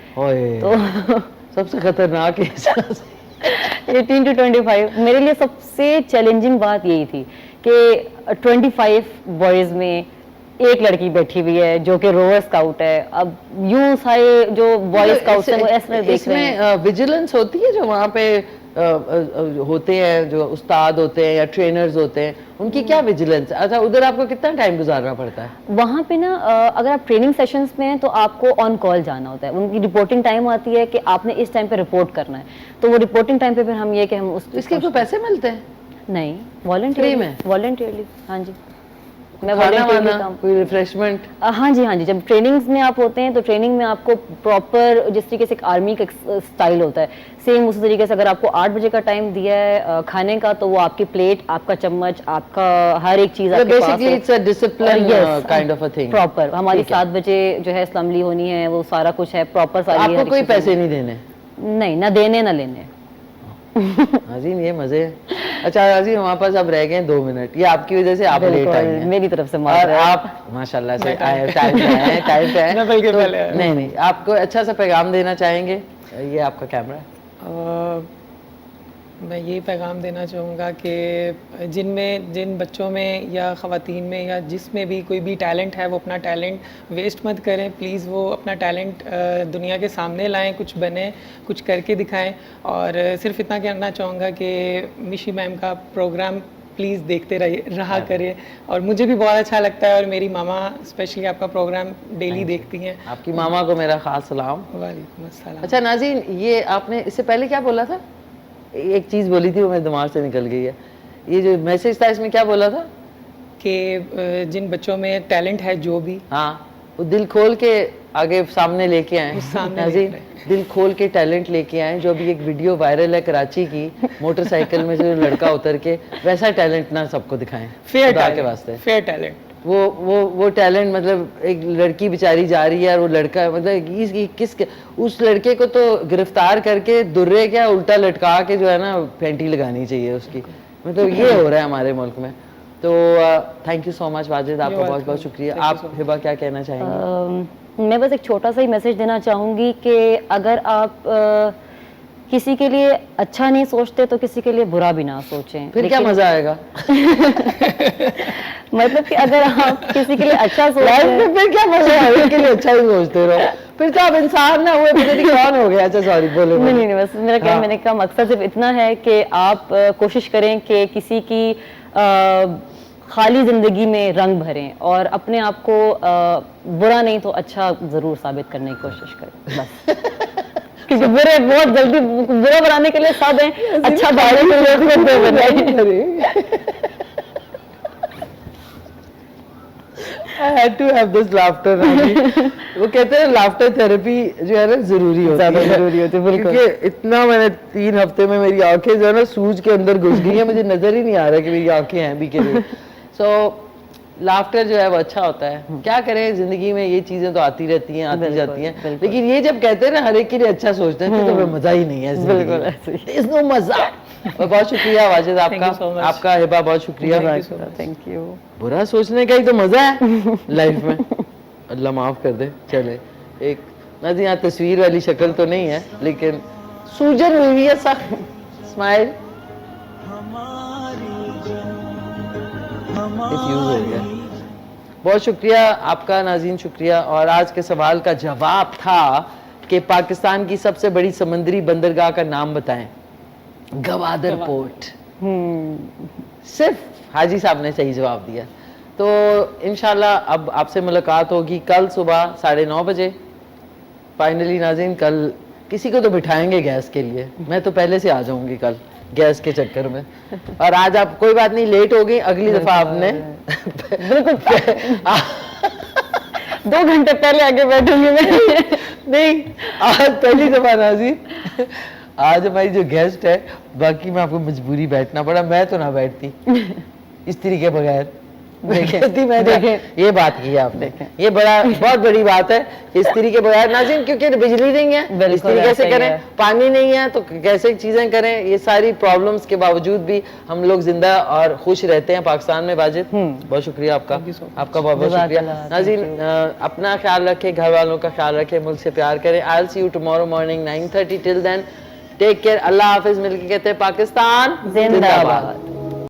तो सबसे खतरनाक एज 18 to 25 मेरे लिए सबसे चैलेंजिंग बात यही थी कि 25 बॉयज में एक लड़की बैठी हुई है जो कि रोवर स्काउट है। अब यूं सारे जो बॉय स्काउट्स हैं वो ऐसे देख रहे हैं। इसमें विजिलेंस होती है जो वहाँ पे होते हैं, जो उस्ताद होते हैं या ट्रेनर्स होते हैं, उनकी क्या विजिलेंस है? अच्छा, उधर आपको कितना टाइम गुजारना पड़ता है? वहाँ पे ना अगर आप ट्रेनिंग सेशंस में हैं तो आपको ऑन कॉल जाना होता है, उनकी रिपोर्टिंग टाइम आती है कि आपने इस टाइम पे रिपोर्ट करना है, तो वो रिपोर्टिंग टाइम पे फिर हम ये कि हम इसके कोई पैसे मिलते हैं? नहीं, वॉलंटियरली। हाँ जी, मैं कोई रिफ्रेशमेंट? हाँ जी, जब ट्रेनिंग्स में आप होते हैं तो ट्रेनिंग में आपको प्रॉपर जिस तरीके से एक आर्मी का स्टाइल होता है, सेम उसी तरीके से अगर आपको 8 बजे का टाइम दिया है खाने का, तो वो आपकी प्लेट, आपका चम्मच, आपका हर एक चीज आपके पास है। Basically it's a discipline kind of a thing. Proper हमारी 7 बजे जो है असेंबली होनी है, वो सारा कुछ है प्रॉपर। सारी आपको कोई पैसे नहीं देने? नहीं, ना देने ना लेने। नाज़रीन, ये मजे है। अच्छा नाज़रीन, हमारे पास अब रह गए 2 मिनट, ये आपकी वजह से आप लेट आए हैं, मेरी तरफ से और आप माशाल्लाह से आए, टाइम पे आए। नहीं, आपको अच्छा सा पैगाम देना चाहेंगे? ये आपका कैमरा है। मैं ये पैगाम देना चाहूँगा कि जिन बच्चों में या ख़वातीन में या जिसमें भी कोई भी टैलेंट है, वो अपना टैलेंट वेस्ट मत करें प्लीज़। वो अपना टैलेंट दुनिया के सामने लाएं, कुछ बने, कुछ करके दिखाएं। और सिर्फ इतना कहना चाहूँगा कि मिशी मैम का प्रोग्राम प्लीज़ देखते रहा करें, और मुझे भी बहुत अच्छा लगता है, और मेरी मामा स्पेशली आपका प्रोग्राम डेली देखती हैं। आपकी मामा को मेरा खास सलाम। वालेकुम अस्सलाम। अच्छा नाज़रीन, ये आपने इससे पहले क्या बोला था? एक चीज़ बोली थी वो मेरे दिमाग से निकल गई है। ये जो मैसेज था इसमें क्या बोला था? कि जिन बच्चों में टैलेंट है जो भी, हाँ, वो दिल खोल के आगे सामने लेके आए। नाज़रीन, दिल खोल के टैलेंट लेके आए। जो अभी एक वीडियो वायरल है कराची की, मोटरसाइकिल में जो लड़का उतर के, वैसा टैलेंट ना सबको दिखाएं खुदा के वास्ते। फेयर टैलेंट, वो टैलेंट, मतलब एक लड़की बेचारी जा रही है और वो लड़का, मतलब उस लड़के को तो गिरफ्तार करके दुर्रे क्या उल्टा लटका के जो है ना फेंटी लगानी चाहिए उसकी। मतलब ये हो रहा है हमारे मुल्क में। तो thank you so much Wajid, आपका बहुत बहुत शुक्रिया। आप हिबा क्या कहना चाहेंगे? मैं बस एक छोटा सा ही मैसेज देना चाहूँगी कि अगर आप किसी के लिए अच्छा नहीं सोचते तो किसी के लिए बुरा भी ना सोचें। फिर क्या मजा आएगा? मतलब कि अगर आप किसी के लिए अच्छा लाइफ में फिर क्या मजा आएगा? के लिए अच्छा ही सोचते रहो, फिर तो आप इंसान ना हुए, पता नहीं कौन हो गया। अच्छा सॉरी, बोलो। नहीं, बस मेरा क्या मैंने कहा मकसद सिर्फ इतना है कि आप कोशिश करें कि किसी की खाली ज़िंदगी में रंग भरें, और अपने आप को बुरा नहीं तो अच्छा ज़रूर साबित करने की कोशिश करें बस। क्योंकि बुरे बहुत जल्दी, बुरा बनाने के लिए सब हैं, अच्छा बनाने के लिए खुद बनाएं। I had to have this laughter. वो कहते हैं लाफ्टर थेरेपी जो है ना जरूरी होती है, जरूरी होती है, बिल्कुल। क्योंकि इतना मैंने 3 हफ्ते में मेरी आंखें जो है ना सूज के अंदर घुस गई है, मुझे नजर ही नहीं आ रहा कि मेरी आंखें हैं भी के लिए। सो लाफ्टर जो है वो अच्छा होता है। क्या करें, जिंदगी में ये चीजें तो आती रहती हैं, आती जाती हैं, लेकिन ये जब कहते हैं ना हर एक के लिए अच्छा सोचते हैं तो फिर मजा ही नहीं है। बिल्कुल नो मजा। बहुत शुक्रिया वाजिद आपका, आपका हिबा बहुत शुक्रिया। Thank you. बुरा सोचने का ही तो मजा है लाइफ में, अल्लाह माफ कर दे। चले, एक ना जी यहाँ तस्वीर वाली शक्ल तो नहीं है, लेकिन सूजन हुई है सख्त, स्माइल डिफ्यूज हो गया। बहुत शुक्रिया आपका नाज़रीन, शुक्रिया। और आज के सवाल का जवाब था कि पाकिस्तान की सबसे बड़ी समंदरी बंदरगाह का नाम बताएं। गवादर पोर्ट। सिर्फ हाजी साहब ने सही जवाब दिया। तो इंशाल्लाह अब आपसे मुलाकात होगी कल सुबह 9:30 बजे। फाइनली नाज़रीन, कल किसी को तो बिठाएंगे गैस के लिए, मैं तो पहले से आ जाऊंगी कल गैस के चक्कर में। और आज आप कोई बात नहीं, लेट हो गई, अगली दफा आपने बिल्कुल 2 घंटे पहले आगे बैठूंगी मैं। नहीं, आज पहली दफा नाज़रीन, आज हमारी जो गेस्ट है, बाकी में आपको मजबूरी बैठना पड़ा, मैं तो ना बैठती इस्त्री के बगैर। ये बात की है आपने, ये बहुत बड़ी बात है इस्त्री के बगैर नाज़रीन, क्योंकि बिजली नहीं है, इस्त्री कैसे करें, पानी नहीं है तो कैसे चीजें करें। ये सारी प्रॉब्लम्स के बावजूद भी हम लोग जिंदा और खुश रहते हैं पाकिस्तान में। वाजिद बहुत शुक्रिया आपका, आपका बहुत बहुत शुक्रिया। नाज़रीन, अपना ख्याल रखें, घर वालों का ख्याल रखें, मुल्क से प्यार करें। I will see you tomorrow morning 9:30। Till then take care, Allah हाफिज। मिलके कहते हैं पाकिस्तान जिंदाबाद।